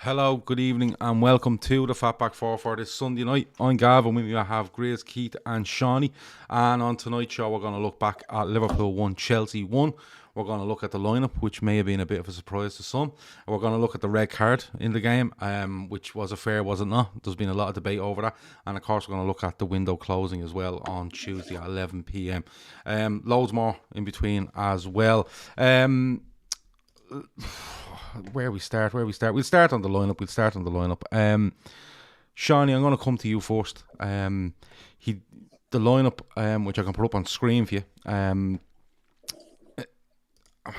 Hello, good evening, and welcome to the Fatback 4 for this Sunday night. I'm Gav, and with me I have Grizz, Keith, and Seany. And on tonight's show, we're going to look back at Liverpool 1, Chelsea 1. We're going to look at the lineup, which may have been a bit of a surprise to some. And we're going to look at the red card in the game, which was a fair, was it not? There's been a lot of debate over that. And of course, we're going to look at the window closing as well on Tuesday at 11 p.m. Loads more in between as well. Where we start? We'll start on the lineup. Seany, I'm going to come to you first. The lineup, which I can put up on screen for you. I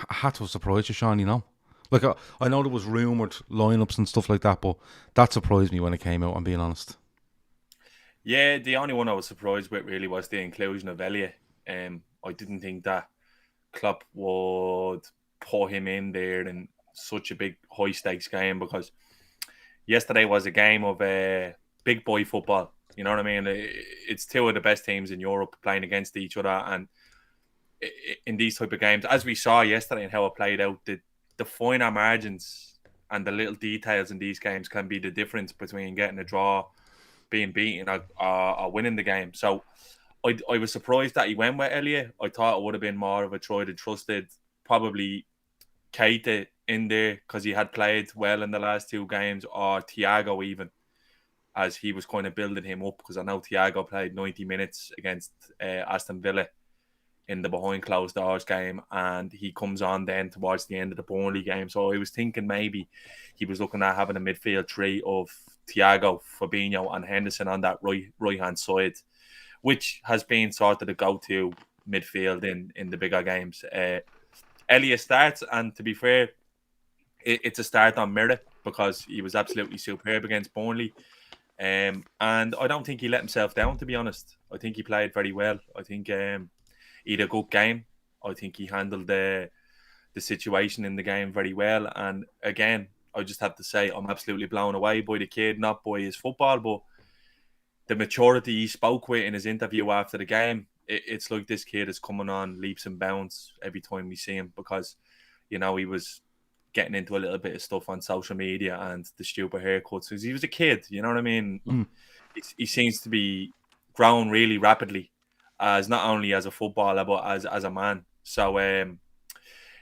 had to surprise you, Seany, Like, I know there was rumoured lineups and stuff like that, but that surprised me when it came out, I'm being honest. Yeah, the only one I was surprised with really was the inclusion of Elliot. I didn't think that Klopp would put him in there in such a big high stakes game, because yesterday was a game of big boy football. You know what I mean? It's two of the best teams in Europe playing against each other, and in these type of games, as we saw yesterday and how it played out, the finer margins and the little details in these games can be the difference between getting a draw, being beaten, or winning the game. So I was surprised that he went with Elliot. I thought it would have been more of a tried and trusted, probably Keita in there because he had played well in the last two games, or Thiago even, as he was kind of building him up, because I know Thiago played 90 minutes against Aston Villa in the behind closed doors game, and he comes on then towards the end of the Burnley game. So I was thinking maybe he was looking at having a midfield three of Thiago, Fabinho and Henderson on that right hand side, which has been sort of the go-to midfield in the bigger games. Elliot starts, and to be fair, it's a start on merit because he was absolutely superb against Burnley. And I don't think he let himself down, to be honest. I think he played very well. I think he had a good game. I think he handled the situation in the game very well. And again, I just have to say I'm absolutely blown away by the kid, not by his football, but the maturity he spoke with in his interview after the game. It's like this kid is coming on leaps and bounds every time we see him, because, you know, he was getting into a little bit of stuff on social media and the stupid haircuts because he was a kid, you know what I mean? He seems to be growing really rapidly, as not only as a footballer but as a man. So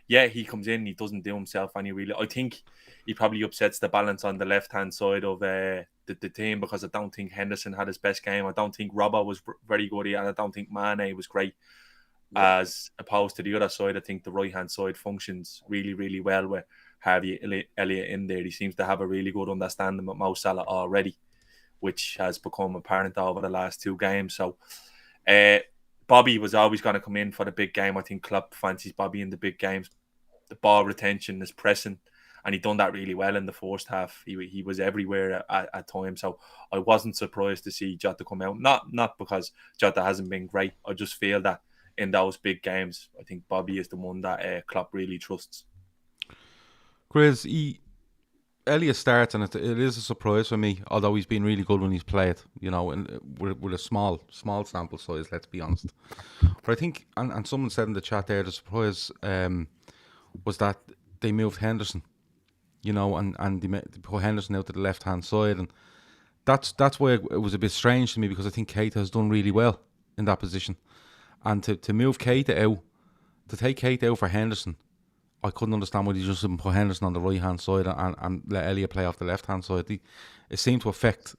yeah, he comes in, he doesn't do himself any really. I think he probably upsets the balance on the left hand side of the team, because I don't think Henderson had his best game. I don't think Robbo was very good, and I don't think Mane was great. Yeah. As opposed to the other side, I think the right hand side functions really, really well with Harvey Elliott in there. He seems to have a really good understanding of Mo Salah already, which has become apparent over the last two games. So Bobby was always going to come in for the big game. I think Klopp fancies Bobby in the big games. The ball retention, is pressing, and he done that really well in the first half. He was everywhere at times. So I wasn't surprised to see Jota come out. Not because Jota hasn't been great. I just feel that in those big games, I think Bobby is the one that Klopp really trusts. Grizz, Elliot starts, and it is a surprise for me, although he's been really good when he's played, you know, and with a small sample size, let's be honest. But I think, and someone said in the chat there, the surprise was that they moved Henderson, you know, and they put Henderson out to the left-hand side, and that's why it was a bit strange to me, because I think Keita has done really well in that position. And to move Keita out, to take Keita out for Henderson, I couldn't understand why he just didn't put Henderson on the right-hand side and let Elliot play off the left-hand side. It seemed to affect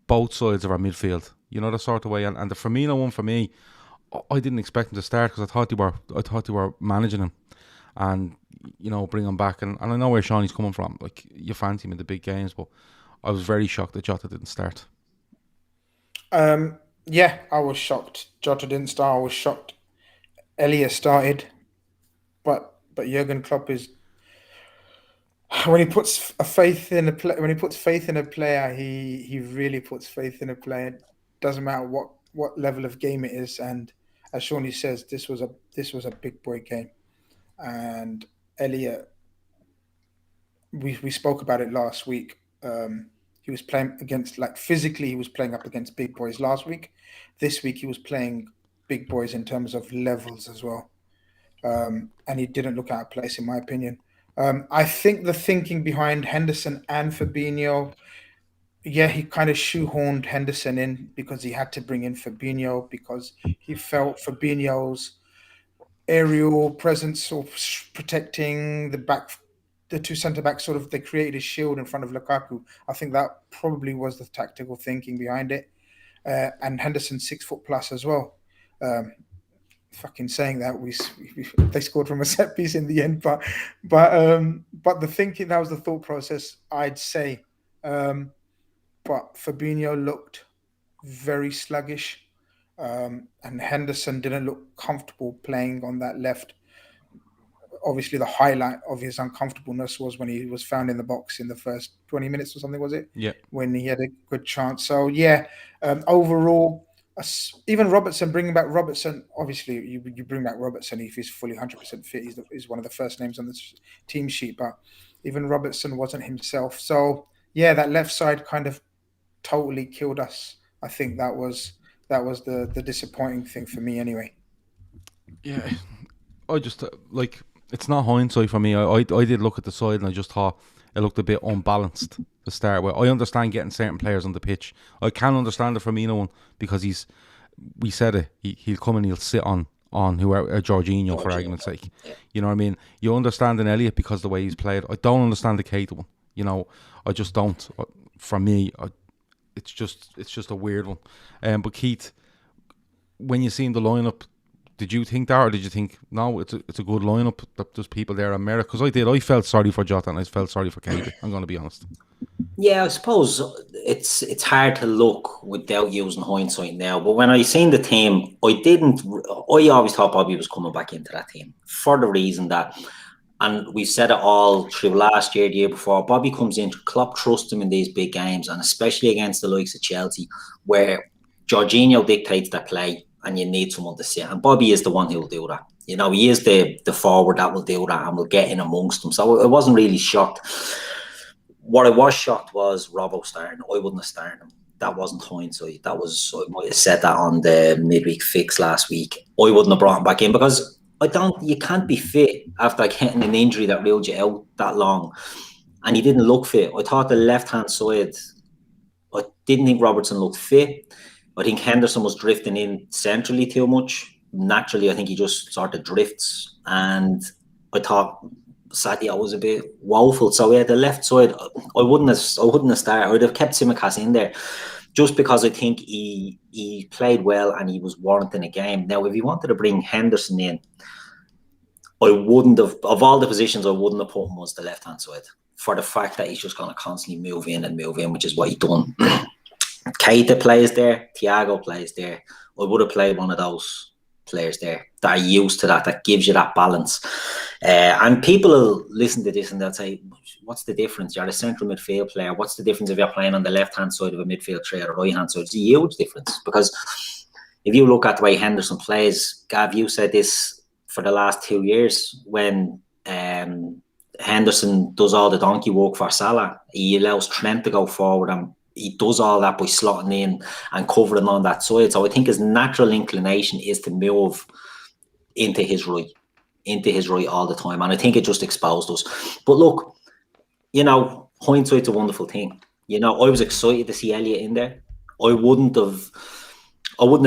both sides of our midfield, you know, the sort of way. And the Firmino one, for me, I didn't expect him to start, because I thought they were managing him and, you know, bring him back. And I know where Seany's coming from. Like, you fancy him in the big games, but I was very shocked that Jota didn't start. Yeah, I was shocked. Jota didn't start. I was shocked Elliot started, but Jurgen Klopp is, when he puts faith in a player, he really puts faith in a player. Doesn't matter what level of game it is. And as Seany says, this was a big boy game. And Elliot, we spoke about it last week. He was playing against, like, physically, he was playing up against big boys last week. This week he was playing big boys in terms of levels as well. And he didn't look out of place, in my opinion. I think the thinking behind Henderson and Fabinho, yeah, he kind of shoehorned Henderson in because he had to bring in Fabinho because he felt Fabinho's aerial presence or protecting the two centre backs, sort of they created a shield in front of Lukaku. I think that probably was the tactical thinking behind it. And Henderson 6 foot plus as well. Fucking saying that they scored from a set piece in the end, but the thinking, that was the thought process, I'd say. But Fabinho looked very sluggish, and Henderson didn't look comfortable playing on that left. Obviously, the highlight of his uncomfortableness was when he was found in the box in the first 20 minutes or something, was it? Yeah. When he had a good chance. So, yeah, overall, even Robertson, bringing back Robertson, obviously, you bring back Robertson if he's fully 100% fit. He's one of the first names on the team sheet, but even Robertson wasn't himself. So, yeah, that left side kind of totally killed us. I think that was the disappointing thing for me anyway. Yeah, I just it's not hindsight for me. I did look at the side and I just thought it looked a bit unbalanced to start with. I understand getting certain players on the pitch. I can understand the Firmino one because we said it. He'll come and he'll sit on whoever, Jorginho, for argument's sake. You know what I mean? You understand an Elliott because of the way he's played. I don't understand the Keita one. You know, I just don't. For me, it's just a weird one. But Keith, when you seen the lineup, did you think that, or did you think no? It's a good lineup. That there's people there on merit. Because I did. I felt sorry for Jota and I felt sorry for Keita. I'm going to be honest. Yeah, I suppose it's hard to look without using hindsight now. But when I seen the team, I always thought Bobby was coming back into that team for the reason that, and we've said it all through last year, the year before, Bobby comes in, Klopp trusts him in these big games, and especially against the likes of Chelsea, where Jorginho dictates that play and you need someone to sit. And Bobby is the one who will do that. You know, he is the forward that will do that and will get in amongst them. So I wasn't really shocked. What I was shocked was Robbo starting. I wouldn't have started him. That wasn't hindsight. I might have said that on the midweek fix last week. I wouldn't have brought him back in because you can't be fit after getting an injury that ruled you out that long. And he didn't look fit. I thought the left-hand side, I didn't think Robertson looked fit. I think Henderson was drifting in centrally too much. Naturally, I think he just sort of drifts. And I thought Sadio was a bit woeful. So yeah, the left side, I wouldn't have started. I would have kept Tsimikas in there just because I think he played well and he was warranting a game. Now, if he wanted to bring Henderson in, I wouldn't have, of all the positions, I wouldn't have put him on the left-hand side for the fact that he's just going to constantly move in, which is what he's done. Keita plays there, Thiago plays there. I would have played one of those players there that are used to that gives you that balance. And people will listen to this and they'll say, what's the difference? You're a central midfield player. What's the difference if you're playing on the left-hand side of a midfield tray or right-hand side? It's a huge difference because if you look at the way Henderson plays, Gav, you said this for the last 2 years when Henderson does all the donkey work for Salah. He allows Trent to go forward and he does all that by slotting in and covering on that side. So I think his natural inclination is to move into his right all the time. And I think it just exposed us. But look, you know, hindsight's a wonderful thing. You know, I was excited to see Elliott in there. I wouldn't have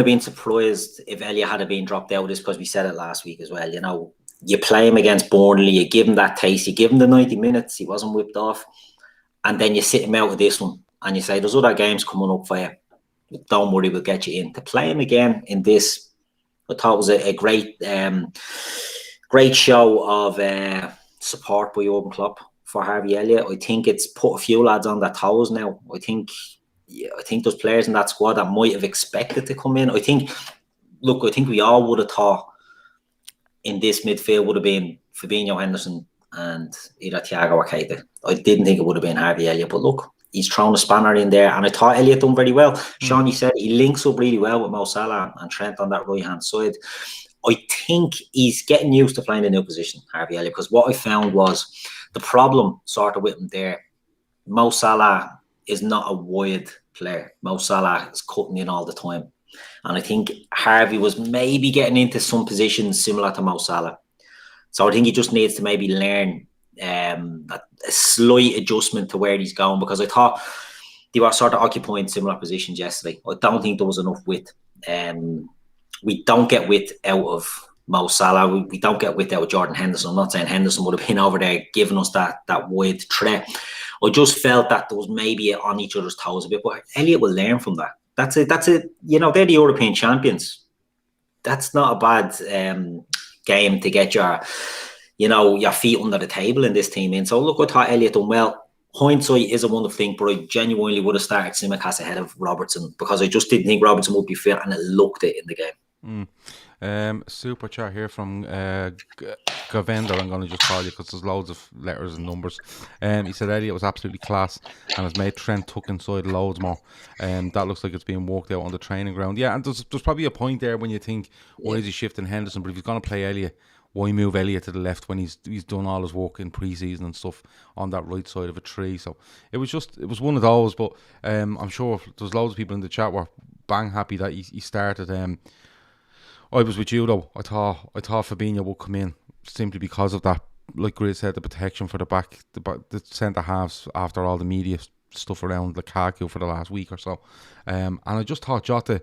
been surprised if Elliott had been dropped out of this because we said it last week as well. You know, you play him against Burnley, you give him that taste, you give him the 90 minutes, he wasn't whipped off, and then you sit him out of this one. And you say, there's other games coming up for you. Don't worry, we'll get you in. To play him again in this, I thought was a great show of support by Jurgen Klopp for Harvey Elliott. I think it's put a few lads on their toes now. I think there's players in that squad that might have expected to come in. I think we all would have thought in this midfield would have been Fabinho, Henderson, and either Thiago or Keita. I didn't think it would have been Harvey Elliott, but look, he's thrown a spanner in there, and I thought Elliott done very well. Sean, you said he links up really well with Mo Salah and Trent on that right-hand side. I think he's getting used to playing a new position, Harvey Elliott, because what I found was the problem sort of with him there, Mo Salah is not a wide player. Mo Salah is cutting in all the time. And I think Harvey was maybe getting into some positions similar to Mo Salah. So I think he just needs to maybe learn a slight adjustment to where he's going, because I thought they were sort of occupying similar positions yesterday. I don't think there was enough width. We don't get width out of Mo Salah. We don't get width out of Jordan Henderson. I'm not saying Henderson would have been over there giving us that wide threat. I just felt that there was maybe on each other's toes a bit, but Elliott will learn from that. That's it. You know, they're the European champions. That's not a bad game to get your feet under the table in this team. And so look, I thought Elliott done well. Hindsight is a wonderful thing, but I genuinely would have started Tsimikas ahead of Robertson, because I just didn't think Robertson would be fit, and it looked it in the game. Super chat here from Govender. I'm going to just call you because there's loads of letters and numbers. He said Elliott was absolutely class and has made Trent tuck inside loads more. That looks like it's being worked out on the training ground. Yeah, and there's probably a point there when you think, why is he shifting Henderson? But if he's going to play Elliott, why move Elliott to the left when he's done all his work in pre-season and stuff on that right side of a tree? So it was one of those. But I'm sure there's loads of people in the chat were bang happy that he started. I was with you though. I thought Fabinho would come in simply because of that. Like Grizz said, the protection for the centre halves after all the media stuff around Lukaku for the last week or so. And I just thought Jota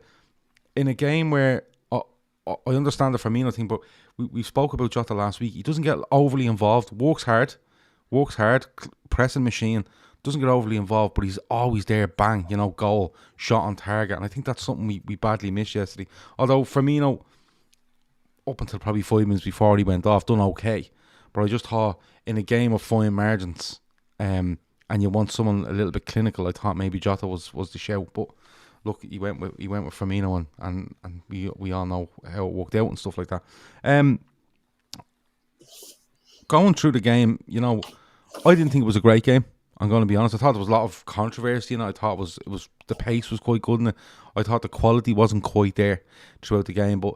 in a game where I understand the Firmino thing, but we spoke about Jota last week. He doesn't get overly involved. Works hard, pressing machine. Doesn't get overly involved, but he's always there. Bang, goal, shot on target. And I think that's something we badly missed yesterday. Although Firmino, up until probably 5 minutes before he went off, done okay. But I just thought in a game of fine margins, and you want someone a little bit clinical, I thought maybe Jota was the shout. But look, he went with Firmino, and we all know how it worked out and stuff like that. Going through the game, I didn't think it was a great game. I'm going to be honest. I thought there was a lot of controversy. I thought it was the pace was quite good in it. I thought the quality wasn't quite there throughout the game. But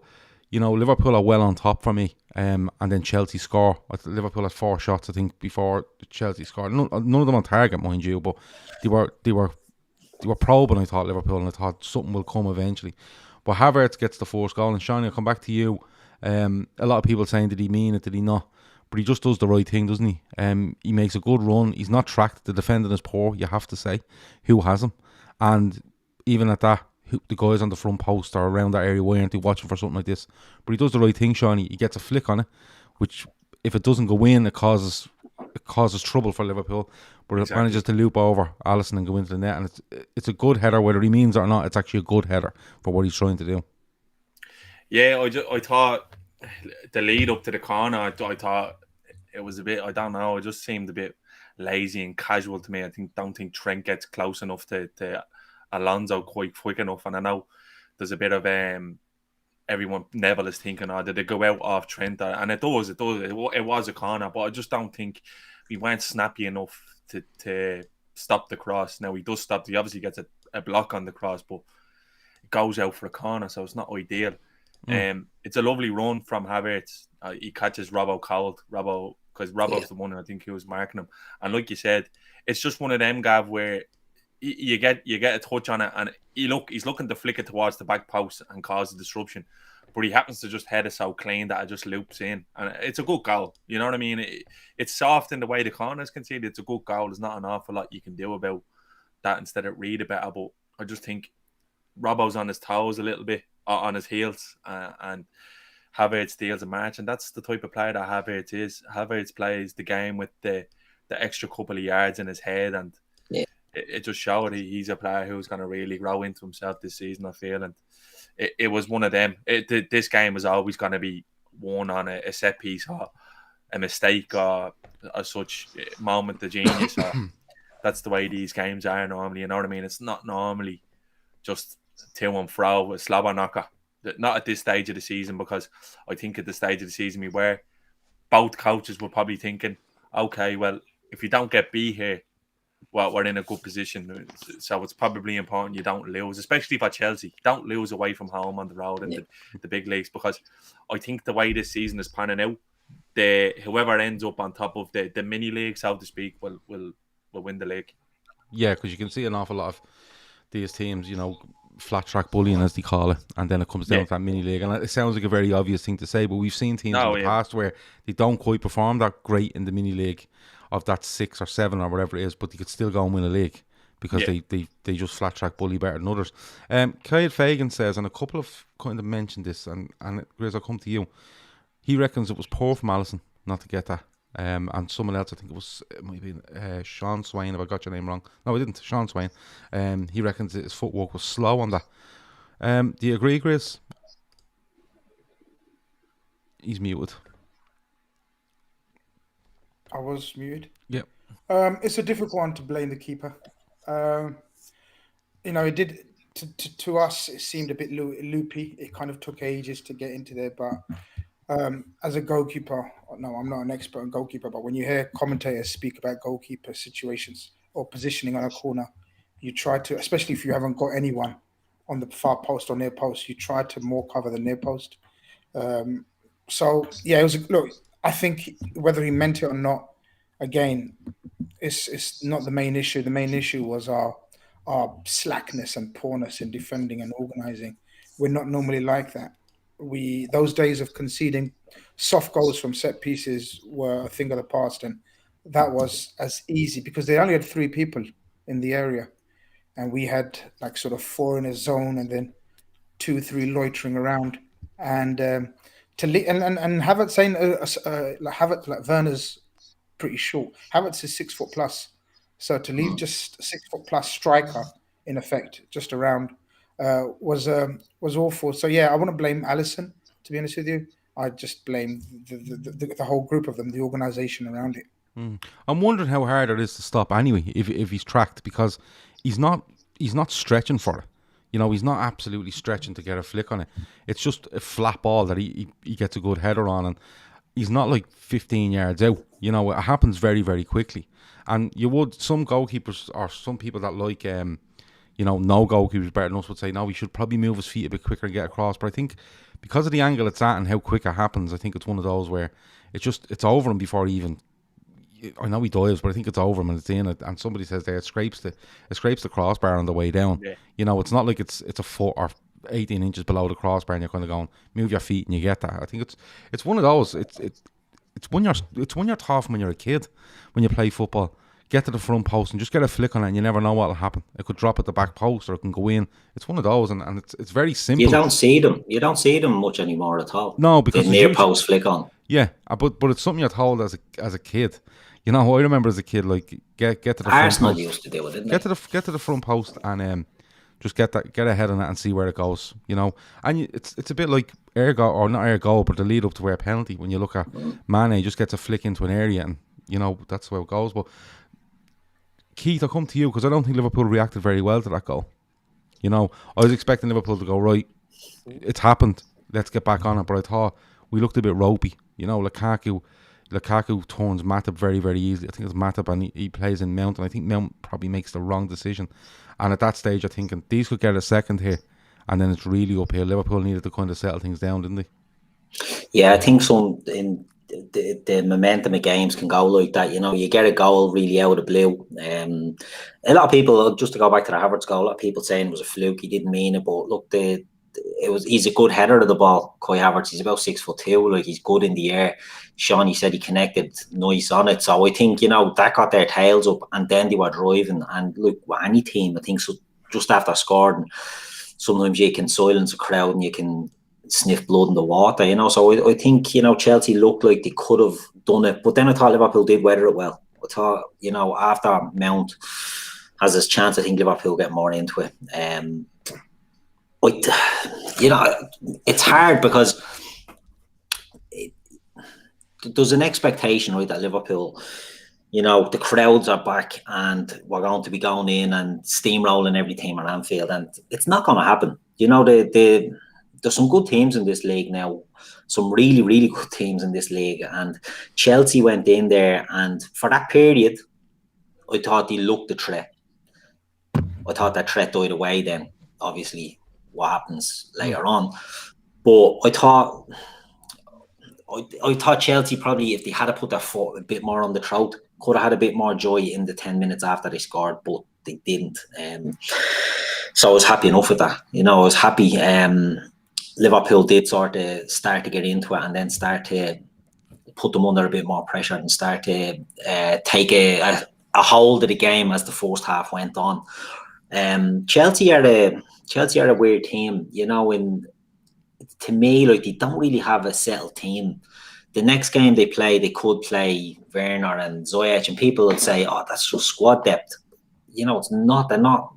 Liverpool are well on top for me. And then Chelsea score. Liverpool had 4 shots, I think, before Chelsea scored. None of them on target, mind you, but they were probing, I thought, Liverpool, and I thought something will come eventually. But Havertz gets the first goal, and Seany, I'll come back to you. A lot of people saying, did he mean it, did he not? But he just does the right thing, doesn't he? He makes a good run. He's not tracked. The defending is poor, you have to say. Who has him? And even at that, the guys on the front post or around that area, why aren't they watching for something like this? But he does the right thing, Seany. He gets a flick on it, which, if it doesn't go in, it causes trouble for Liverpool. But it manages to loop over Alisson and go into the net. And it's a good header, whether he means it or not. It's actually a good header for what he's trying to do. Yeah, I thought the lead up to the corner, I thought it was a bit, I don't know, it just seemed a bit lazy and casual to me. Don't think Trent gets close enough to Alonso quite quick enough. And I know there's a bit of everyone, Neville is thinking, did they go out off Trent? And it was a corner, but I just don't think we weren't snappy enough to stop the cross. Now he does stop. He obviously gets a block on the cross, but it goes out for a corner, so it's not ideal. It's a lovely run from Havertz. He catches Robbo cold. Because Robbo's the one I think who was marking him. And like you said, it's just one of them, Gav, where you get a touch on it, and he's looking to flick it towards the back post and cause a disruption, but he happens to just head it so clean that it just loops in, and it's a good goal. You know what I mean? It's soft in the way the corner's conceded. It's a good goal. There's not an awful lot you can do about that instead of read it better. But I just think Robbo's on his toes a little bit, on his heels, and Havertz steals a match, and that's the type of player that Havertz is. Havertz plays the game with the extra couple of yards in his head, and it just showed he's a player who's going to really grow into himself this season, I feel. And it was one of them. This game was always going to be won on a set piece or a mistake or such moment of genius. That's the way these games are normally. You know what I mean? It's not normally just to and fro with slobber knocker. Not at this stage of the season, because I think at the stage of the season both coaches were probably thinking, okay, well, if you don't get B here, well, we're in a good position. So it's probably important you don't lose, especially for Chelsea. Don't lose away from home on the road in the big leagues, because I think the way this season is panning out, whoever ends up on top of the mini league, so to speak, will win the league. Yeah, because you can see an awful lot of these teams, flat track bullying, as they call it, and then it comes down to that mini league. And it sounds like a very obvious thing to say, but we've seen teams in the past where they don't quite perform that great in the mini league of that 6 or 7 or whatever it is, but they could still go and win a league because they just flat track bully better than others. Kyle Fagan says, and a couple of kind of mentioned this, and Grizz, I'll come to you. He reckons it was poor from Alisson not to get that. And someone else, I think it might be Sean Swain, if I got your name wrong. No, I didn't. Sean Swain. He reckons his footwork was slow on that. Do you agree, Grizz? He's muted. I was muted. Yeah. It's a difficult one to blame the keeper. It did to us. It seemed a bit loopy. It kind of took ages to get into there, but as a goalkeeper, no, I'm not an expert on goalkeeper, but when you hear commentators speak about goalkeeper situations or positioning on a corner, you try to, especially if you haven't got anyone on the far post or near post, you try to more cover the near post. So yeah, it was. Look, I think whether he meant it or not, again, it's not the main issue. The main issue was our slackness and poorness in defending and organising. We're not normally like that. Those days of conceding soft goals from set pieces were a thing of the past, and that was as easy because they only had 3 people in the area, and we had like sort of 4 in a zone and then 2-3 loitering around, and Havertz saying Havertz, like Werner's pretty short. Havertz is 6 foot plus, so to leave just a 6 foot plus striker in effect just around was awful. So yeah, I wouldn't blame Alisson, to be honest with you. I just blame the whole group of them, the organisation around it. I'm wondering how hard it is to stop anyway if he's tracked, because he's not stretching for it. He's not absolutely stretching to get a flick on it. It's just a flat ball that he gets a good header on, and he's not like 15 yards out. It happens very, very quickly. And some goalkeepers or some people that like no goalkeepers better than us would say, no, he should probably move his feet a bit quicker and get across. But I think because of the angle it's at and how quick it happens, I think it's one of those where it's over him before he even. I know he dives, but I think it's over him and it's in it. And somebody says there it scrapes the crossbar on the way down. Yeah. It's not like it's a foot or 18 inches below the crossbar and you're kind of going move your feet and you get that. I think it's one of those. It's when you're tough when you're a kid, when you play football. Get to the front post and just get a flick on it and you never know what will happen. It could drop at the back post or it can go in. It's one of those and it's very simple. You don't see them much anymore at all. No, because the near post flick on. Yeah, but it's something you're told as a kid. I remember as a kid, like get to the front post. Arsenal used to do it, didn't they? Get to the front post and just get a head on it and see where it goes. And it's a bit like air goal, or not air goal, but the lead up to where penalty. When you look at Mane, just gets a flick into an area and that's where it goes. But Keith, I'll come to you because I don't think Liverpool reacted very well to that goal. I was expecting Liverpool to go, right, it's happened, let's get back on it. But I thought we looked a bit ropey. Lukaku turns Matip very, very easily. I think it's Matip and he plays in Mount, and I think Mount probably makes the wrong decision. And at that stage, I think these could get a second here, and then it's really uphill. Liverpool needed to kind of settle things down, didn't they? Yeah, I think so. In the momentum of games can go like that. You get a goal really out of the blue. A lot of people, just to go back to the Havertz goal, a lot of people saying it was a fluke. He didn't mean it, but look, he's a good header of the ball. Kai Havertz, he's about 6'2", like he's good in the air. Sean, he said he connected nice on it. So I think that got their tails up, and then they were driving. And look, any team, I think, so just after scoring, sometimes you can silence a crowd and you can sniff blood in the water, So I think, Chelsea looked like they could have done it, but then I thought Liverpool did weather it well. I thought, after Mount has his chance, I think Liverpool get more into it. It's hard because there's an expectation, right, that Liverpool, the crowds are back and we're going to be going in and steamrolling every team at Anfield, and it's not going to happen. There's some good teams in this league now, some really, really good teams in this league, and Chelsea went in there, and for that period, I thought they looked the threat. I thought that threat died away then, obviously, what happens later on. But I thought Chelsea probably, if they had to put their foot a bit more on the throat, could have had a bit more joy in the 10 minutes after they scored, but they didn't. So I was happy enough with that. I was happy. Liverpool did sort of start to get into it and then start to put them under a bit more pressure and start to take a hold of the game as the first half went on. Chelsea are a weird team, and to me, like, they don't really have a settled team. The next game they could play Werner and Ziyech, and people would say, "Oh, that's just squad depth." It's not. They're not.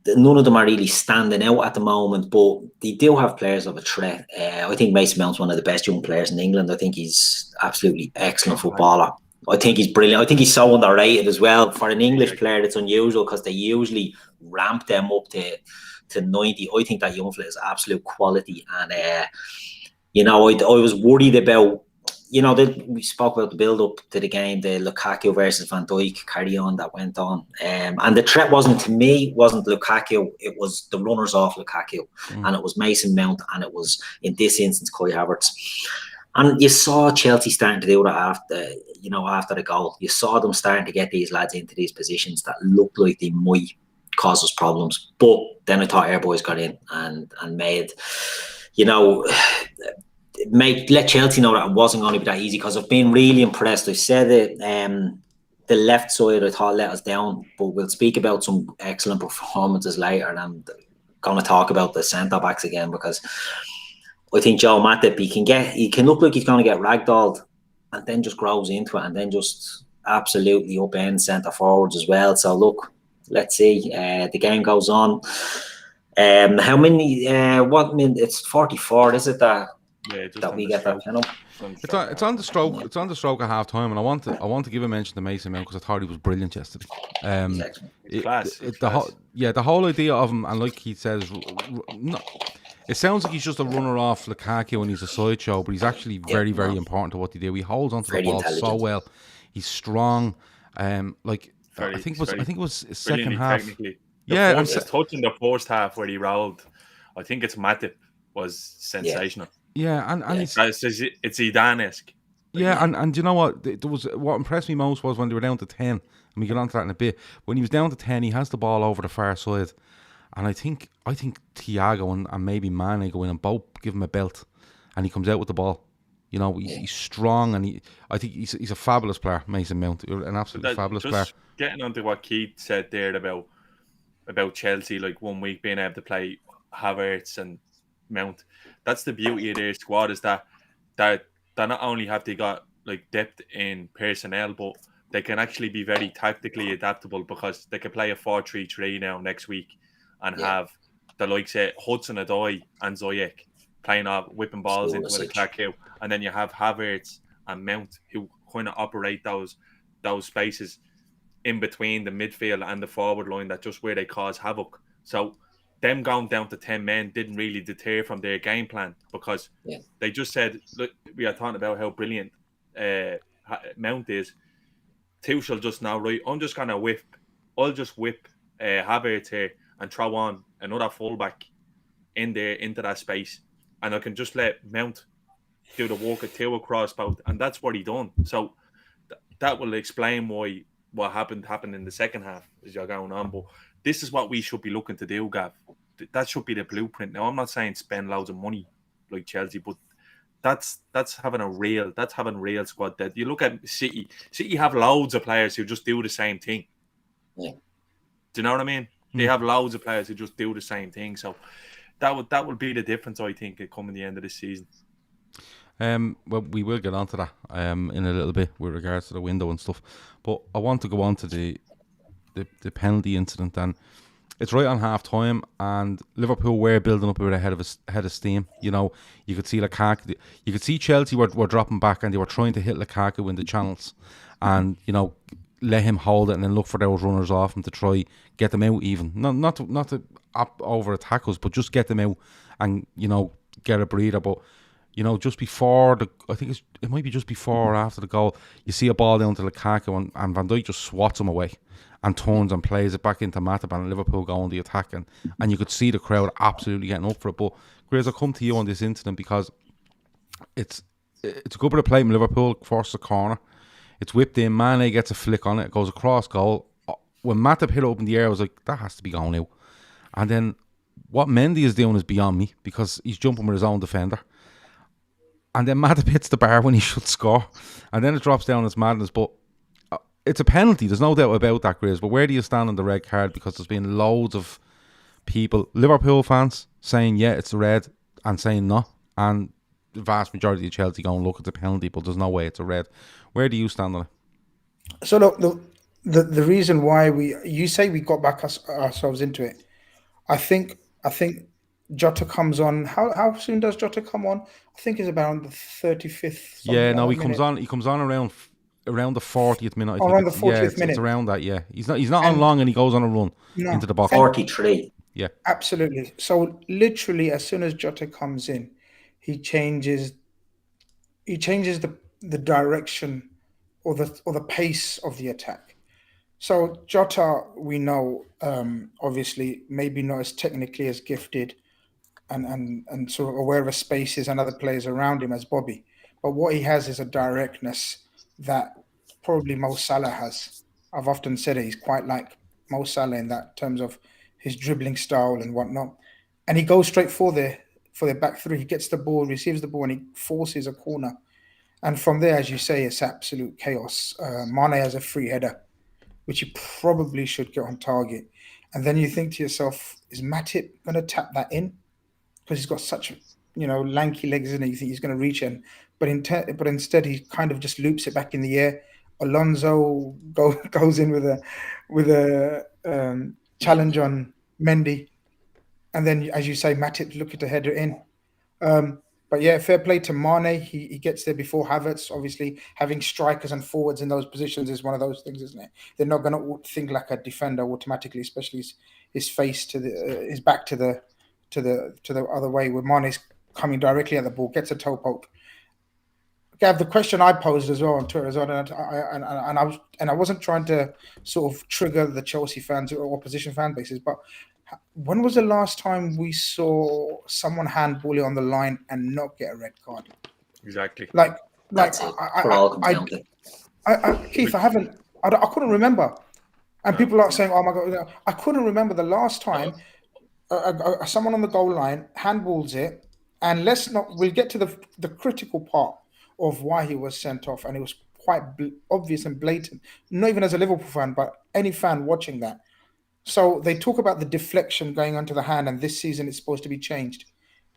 None of them are really standing out at the moment, but they do have players of a threat. I think Mason Mount's one of the best young players in England. I think he's absolutely excellent footballer. I think he's brilliant. I think he's so underrated as well. For an English player, it's unusual because they usually ramp them up to 90. I think that young player is absolute quality. And, I was worried about, we spoke about the build-up to the game, the Lukaku versus Van Dijk carry-on that went on. And the threat wasn't Lukaku, it was the runners off Lukaku. And it was Mason Mount, and it was, in this instance, Kai Havertz. And you saw Chelsea starting to do that after the goal. You saw them starting to get these lads into these positions that looked like they might cause us problems. But then I thought our boys got in and made, let Chelsea know that it wasn't going to be that easy, because I've been really impressed. I said it, the left side I thought let us down, but we'll speak about some excellent performances later, and I'm going to talk about the centre-backs again, because I think Joe Matip, he can look like he's going to get ragdolled and then just grows into it and then just absolutely upend centre forwards as well. So look, let's see. The game goes on. How many? What minute? It's 44, is it that we get that penalty? It's on the stroke. It's on the stroke at half time, and I want to give a mention to Mason Mount, because I thought he was brilliant yesterday. The whole idea of him, and like he says, it sounds like he's just a runner off Lukaku and he's a sideshow, but he's actually very, very important to what he do. He holds onto the ball so well. He's strong. I think it was second half. Technically. His touch in the first half where he rolled, I think it's Matip, was sensational. Yeah, and it's Zidane-esque. Yeah, and you know what? What impressed me most was when they were down to 10, and we get on to that in a bit. When he was down to 10, he has the ball over the far side, and I think Thiago and maybe Mane go in and both give him a belt, and he comes out with the ball. He's strong, and I think he's a fabulous player, Mason Mount, an absolutely fabulous player. Getting onto what Keith said there about Chelsea, like 1 week being able to play Havertz and Mount. That's the beauty of their squad, is that not only have they got like depth in personnel, but they can actually be very tactically adaptable, because they can play a 4-3-3 now next week and have the likes of Hudson-Odoi and Ziyech playing off, whipping balls into the Lukaku, and then you have Havertz and Mount who kind of operate those spaces in between the midfield and the forward line, that just where they cause havoc. So them going down to 10 men didn't really deter from their game plan, because they just said, look, we are talking about how brilliant Mount is. Tuchel just now, right, I'll just whip Havertz here and throw on another fullback in there into that space, and I can just let Mount do the work at two across both, and that's what he done. So that will explain why what happened in the second half as you're going on. But this is what we should be looking to do, Gav. That should be the blueprint. Now, I'm not saying spend loads of money like Chelsea, but that's having real squad depth. You look at City. City have loads of players who just do the same thing. Yeah. Do you know what I mean? They have loads of players who just do the same thing. So that would be the difference, I think, coming the end of the season. Well, we will get onto that in a little bit with regards to the window and stuff. But I want to go on to the penalty incident, and it's right on half time, and Liverpool were building up a bit ahead of steam. You could see Lukaku, you could see Chelsea were dropping back, and they were trying to hit Lukaku in the channels, and let him hold it and then look for those runners off him to try get them out even. Not to over attack us, but just get them out and get a breather. But just before it might be just before or after the goal, you see a ball down to Lukaku, and Van Dijk just swats him away and turns and plays it back into Matip, and Liverpool go on the attack, and you could see the crowd absolutely getting up for it. But Grizz, I'll come to you on this incident, because it's a good bit of play from Liverpool, forces a corner, it's whipped in, Mane gets a flick on it, goes across goal. When Matip hit it up in the air, I was like, that has to be going out. And then what Mendy is doing is beyond me, because he's jumping with his own defender. And then Matip hits the bar when he should score. And then it drops down, it's madness. But it's a penalty, there's no doubt about that, Grizz. But where do you stand on the red card? Because there's been loads of people, Liverpool fans, saying, yeah, it's a red, and saying no. And the vast majority of Chelsea going, look, it's a penalty, but there's no way it's a red. Where do you stand on it? So look, the reason why you say we got back ourselves into it, I think Jota comes on. How soon does Jota come on? I think it's about the 35th. Yeah, no, he comes on around the 40th minute. I think around the 40th minute. It's around that. Yeah, he's not on long, and he goes on a run into the box. 43. Yeah, absolutely. So literally, as soon as Jota comes in, he changes the direction or the pace of the attack. So Jota, we know, obviously, maybe not as technically as gifted and sort of aware of spaces and other players around him as Bobby. But what he has is a directness that probably Mo Salah has. I've often said it, he's quite like Mo Salah in that terms of his dribbling style and whatnot. And he goes straight for their back three. He gets the ball, receives the ball, and he forces a corner. And from there, as you say, it's absolute chaos. Mane has a free header, which he probably should get on target. And then you think to yourself, is Matip going to tap that in? Because he's got such, lanky legs, and you think he's going to reach in. But instead, he kind of just loops it back in the air. Alonso goes in with a challenge on Mendy. And then, as you say, Matip looking to header it in. But yeah, fair play to Mane. He gets there before Havertz. Obviously, having strikers and forwards in those positions is one of those things, isn't it? They're not going to think like a defender automatically, especially his face to his back to the other way, where Mane's coming directly at the ball, gets a toe poke. Gav, the question I posed as well on Twitter as well, and I wasn't trying to sort of trigger the Chelsea fans or opposition fan bases, but when was the last time we saw someone handball it on the line and not get a red card? Exactly. Keith, I couldn't remember. And people are saying, oh my God, I couldn't remember the last time someone on the goal line handballs it. And we'll get to the critical part of why he was sent off. And it was quite obvious and blatant, not even as a Liverpool fan, but any fan watching that. So they talk about the deflection going onto the hand, and this season it's supposed to be changed.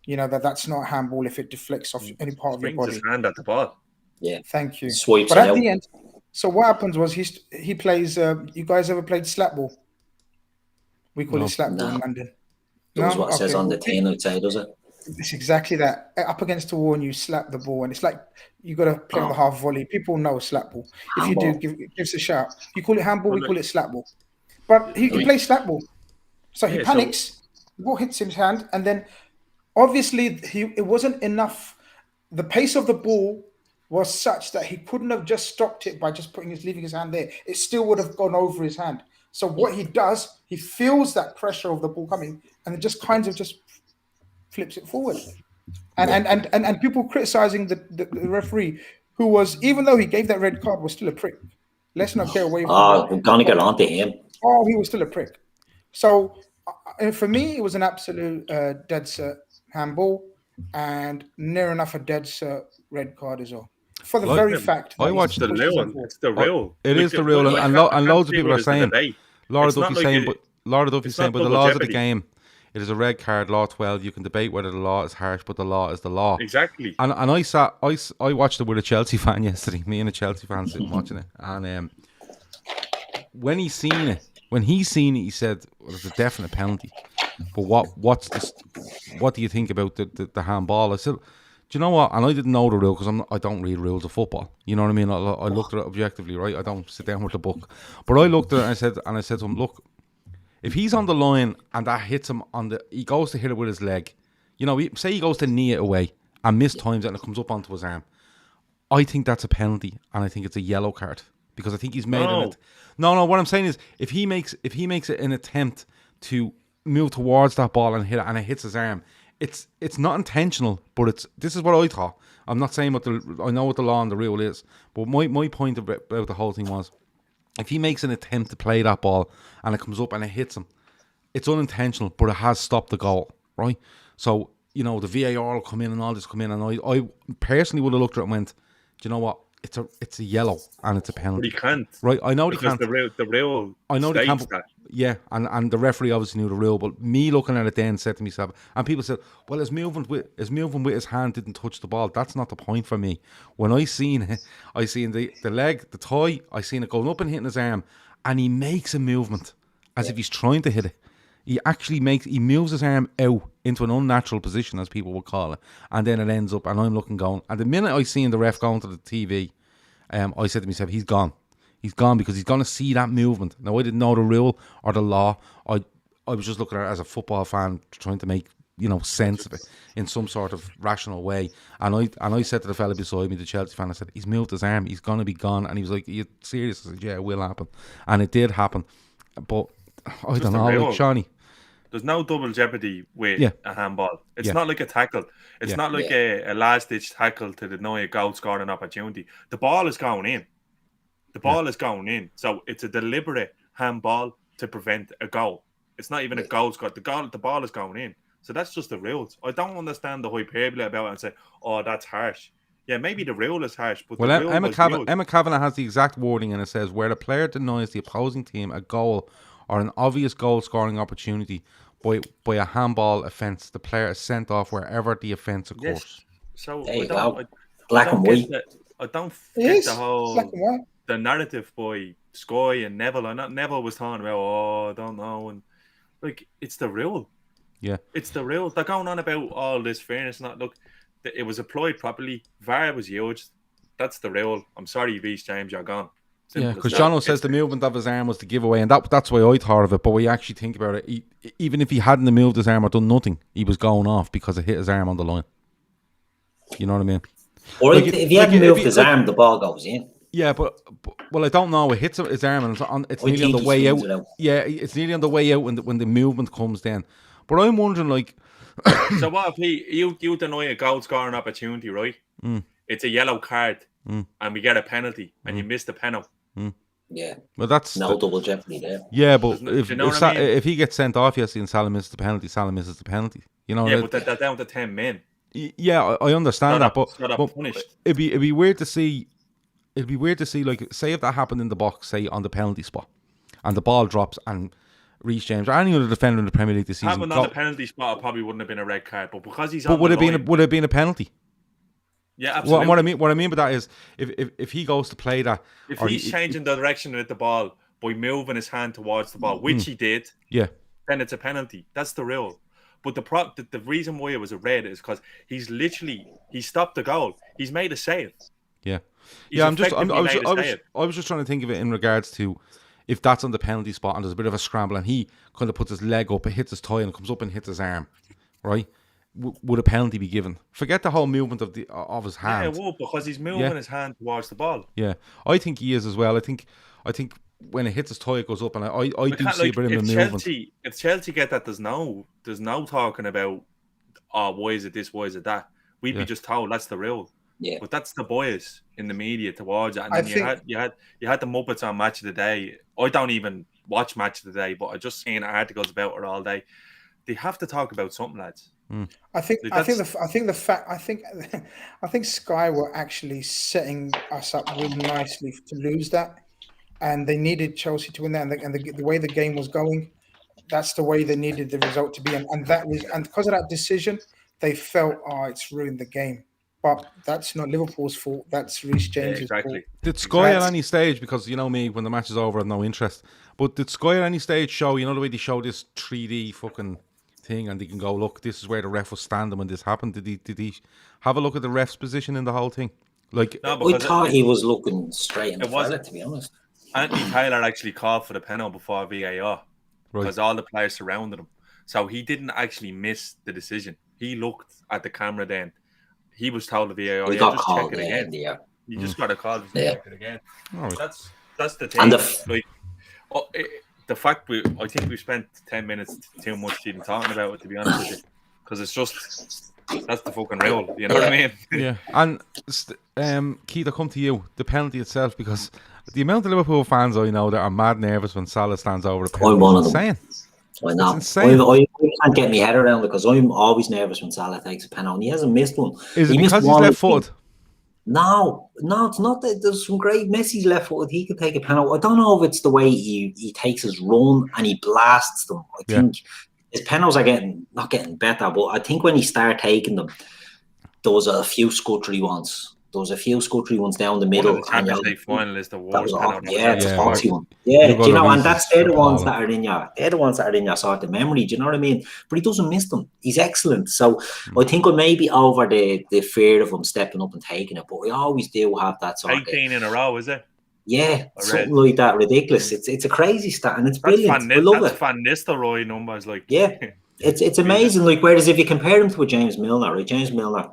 That's not handball if it deflects off any part of your body. His hand at the ball. Yeah. Thank you. Swipes but at out. the end, so what happens was he plays. You guys ever played slapball? We call it slapball in London. That's what it says on the tin outside, does it? It's exactly that. Up against the wall, and you slap the ball, and it's like you got to play on the half volley. People know slapball. If you do, give us a shout. You call it handball, we call it slapball. But he can play slapball. So he panics, the ball hits his hand, and then obviously it wasn't enough. The pace of the ball was such that he couldn't have just stopped it by just leaving his hand there. It still would have gone over his hand. So what he does, he feels that pressure of the ball coming, and it just kind of just flips it forward. And people criticizing the referee, who was, even though he gave that red card, was still a prick. Let's not get away from we're going to get on to him. Oh, he was still a prick. So for me, it was an absolute dead cert handball, and near enough a dead cert red card as well. For the very fact I watched the real one. It's the real. It is the real, and loads of people are saying, Laura Duffy's saying, but the laws of the game, it is a red card, law 12. You can debate whether the law is harsh, but the law is the law. Exactly. And I watched it with a Chelsea fan yesterday. Me and a Chelsea fan sitting watching it, and when he seen it, he said, well, it's a definite penalty. But what do you think about the handball? I said, do you know what? And I didn't know the rule, because I don't read rules of football. You know what I mean? I looked at it objectively, right? I don't sit down with the book. But I looked at it and I said to him, look, if he's on the line and that hits him he goes to hit it with his leg. Say he goes to knee it away and mistimes it and it comes up onto his arm. I think that's a penalty, and I think it's a yellow card, because I think he's made it. No. What I'm saying is, if he makes it an attempt to move towards that ball and hit it, and it hits his arm, it's not intentional. But this is what I thought. I'm not saying I know what the law and the rule is, but my point about the whole thing was, if he makes an attempt to play that ball and it comes up and it hits him, it's unintentional, but it has stopped the goal, right? So, you know, the VAR will come in and all this come in, and I personally would have looked at it and went, do you know what? It's a yellow and it's a penalty. But he can't. Right, I know because they can't. The real I know they can't. that. Yeah, and the referee obviously knew the rule, but me looking at it then said to myself, and people said, well, his movement with his hand didn't touch the ball. That's not the point for me. When I seen the leg, the thigh, I seen it going up and hitting his arm, and he makes a movement as if he's trying to hit it. He actually moves his arm out into an unnatural position, as people would call it, and then it ends up, and I'm looking going. And the minute I seen the ref going to the TV, I said to myself, he's gone. He's gone because he's going to see that movement. Now, I didn't know the rule or the law. I was just looking at it as a football fan, trying to make, you know, sense of it in some sort of rational way. And I said to the fella beside me, the Chelsea fan, I said, he's moved his arm. He's going to be gone. And he was like, are you serious? I said, yeah, it will happen. And it did happen. But I don't know, like Shawnee. There's no double jeopardy with a handball. It's not like a tackle. It's not like a last-ditch tackle to deny a goal scoring opportunity. The ball is going in. The ball is going in. So it's a deliberate handball to prevent a goal. It's not even a goal score. The ball is going in. So that's just the rules. I don't understand the hyperbole about it and say, oh, that's harsh. Yeah, maybe the rule is harsh, but well, Emma Kavanagh has the exact wording, and it says, where the player denies the opposing team a goal or an obvious goal-scoring opportunity by a handball offence, the player is sent off wherever the offence occurs. Yes. So black and white. I don't get the whole narrative by Sky and Neville. I know Neville was talking about, I don't know, and like it's the rule. Yeah, it's the rule. They're going on about all this fairness. Not look, it was applied properly. VAR was used. That's the rule. I'm sorry, Reece James, you're gone. Yeah, because Jono says the movement of his arm was the giveaway, and that's why I thought of it. But when you actually think about it, even if he hadn't moved his arm or done nothing, he was going off because it hit his arm on the line. You know what I mean? Or like if he hadn't moved his arm, the ball goes in. Yeah, but well, I don't know. It hits his arm, and it's nearly on the way out. Yeah, it's nearly on the way out when the movement comes then. But I'm wondering, like, so what if you deny a goal scoring opportunity, right? It's a yellow card, and we get a penalty, and you miss the penalty. Yeah, well, that's no double jeopardy there. Yeah, but if he gets sent off yesterday and Salah misses the penalty, Salah misses the penalty. You know, yeah, but they're down to 10 men. Yeah, I understand that, but punished. It'd be weird to see. It'd be weird to see, like, say if that happened in the box, say on the penalty spot, and the ball drops and Reece James or any other defender in the Premier League this season. Happened on the penalty spot, it probably wouldn't have been a red card, but because he's on would it have been a penalty? Yeah, absolutely. What I mean by that is, if he goes to play that, if he's changing the direction with the ball by moving his hand towards the ball, which he did, then it's a penalty. That's the rule. But the reason why it was a red is because he stopped the goal. He's made a save. Yeah, I was just trying to think of it in regards to if that's on the penalty spot and there's a bit of a scramble and he kind of puts his leg up, it hits his thigh and comes up and hits his arm, right? Would a penalty be given? Forget the whole movement of his hand. Yeah, it would, because he's moving his hand towards the ball. Yeah, I think he is as well. I think when it hits his thigh, it goes up, and I do see a bit of a movement. If Chelsea get that, there's no talking about, why is it this, why is it that? We'd be just told that's the rule. Yeah, but that's the bias in the media towards it. And then you had the Muppets on Match of the Day. I don't even watch Match of the Day, but I just seen articles about it all day. They have to talk about something, lads. I think Sky were actually setting us up really nicely to lose that, and they needed Chelsea to win that. And the way the game was going, that's the way they needed the result to be. And because of that decision, they felt, it's ruined the game. But that's not Liverpool's fault. That's Reece James' fault. Did Sky at any stage, because you know me, when the match is over, I have no interest. But did Sky at any stage show, you know the way they show this 3D fucking thing, and they can go, look, this is where the ref was standing when this happened? Did he have a look at the ref's position in the whole thing? Like, we thought he was looking straight in the fella, to be honest. Anthony Taylor actually called for the penalty before VAR because all the players surrounded him. So he didn't actually miss the decision. He looked at the camera then. He was told the VAR, just check it again. Yeah. You just got to call it, check it again. Right. That's the thing. And the fact I think we spent 10 minutes too much even talking about it, to be honest with you, because it's just that's the fucking rule. You know what I mean? Yeah. And Keith, I'll come to you. The penalty itself, because the amount of Liverpool fans I know that are mad nervous when Salah stands over the penalty. I'm one of them. I know. insane. I can't get my head around it because I'm always nervous when Salah takes a penalty. He hasn't missed one. Is it He missed because he's one, I think. left-footed? No, it's not that. There's some great Messi's left footed. He could take a penalty. I don't know if it's the way he takes his run and he blasts them. I think his penalties are not getting better, but I think when he started taking them, there was a few scuttery ones. There was a few scuttery ones down the middle. One of the Champions League final is the worst penalty. It's a foxy one. Yeah, do you know? And they're the ones appalling. that are in your. They're the ones that are in your sort of memory. Do you know what I mean? But he doesn't miss them. He's excellent. So I think I may be over the fear of him stepping up and taking it. But we always do have that sort 18 in a row, is it? Yeah, something like that. Ridiculous. It's a crazy stat, and it's That's brilliant. I love that's it. Van Nistelrooy numbers, like. Yeah, it's amazing. Like, whereas if you compare him to a James Milner, right? James Milner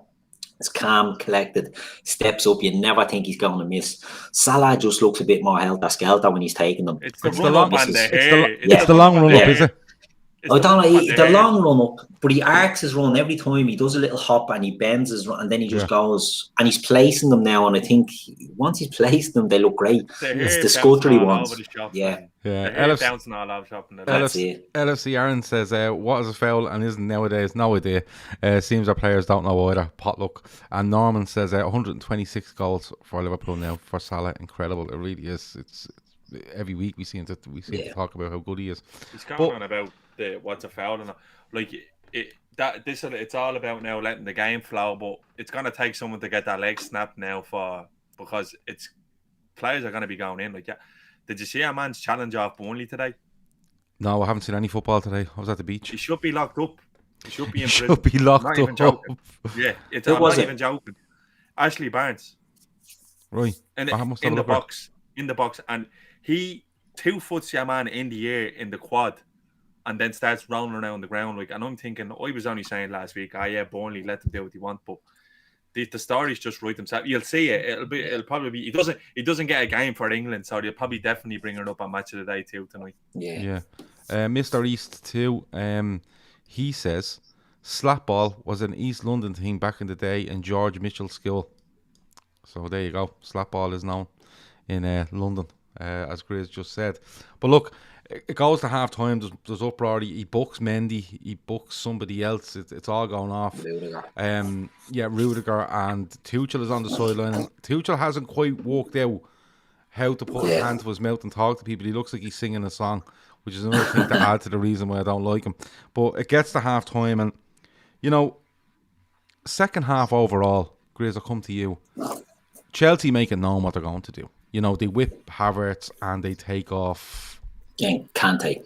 is calm, collected, steps up. You never think he's going to miss. Salah just looks a bit more helter-skelter when he's taking them. It's the run-up and the hair. It's the long run-up, is it? I don't know, the long run up, but he arcs his run every time. He does a little hop and he bends his run, and then he just goes, and he's placing them now. And I think once he's placed them, they look great. It's the scuttery ones. Bouncing all over the shop. LFC Aaron says, what is a foul and isn't nowadays? No idea. Seems our players don't know either. Potluck. And Norman says 126 goals for Liverpool now for Salah. Incredible. It really is. It's every week we seem to talk about how good he is. He's going on about what's a foul and like it's all about now letting the game flow, but it's going to take someone to get that leg snapped now because it's players are going to be going in. Like, did you see our man's challenge off Burnley today? No, I haven't seen any football today. I was at the beach. He should be locked up. He should be in prison. Should be locked not up. Even joking. Yeah, I'm not even joking. Ashley Barnes, right? In the box, and he 2 foot your man in the air in the quad. And then starts rolling around the ground and I'm thinking, I was only saying last week, Burnley, let them do what they want, but the stories just write themselves. You'll see it. It'll probably be. He doesn't get a game for England, so they'll probably definitely bring it up on Match of the Day too tonight. Yeah. Mr. East too. He says slap ball was an East London thing back in the day in George Mitchell's school. So there you go. Slap ball is known in London, as Grizz just said. But look. It goes to half time. There's uproar. He books Mendy. He books somebody else. It's all going off. Rudiger. Rudiger and Tuchel is on the sideline. And Tuchel hasn't quite worked out how to put his hand to his mouth and talk to people. He looks like he's singing a song, which is another thing to add to the reason why I don't like him. But it gets to half time, and second half overall, Grizz, I'll come to you. Chelsea make it known what they're going to do. They whip Havertz and they take off. Kante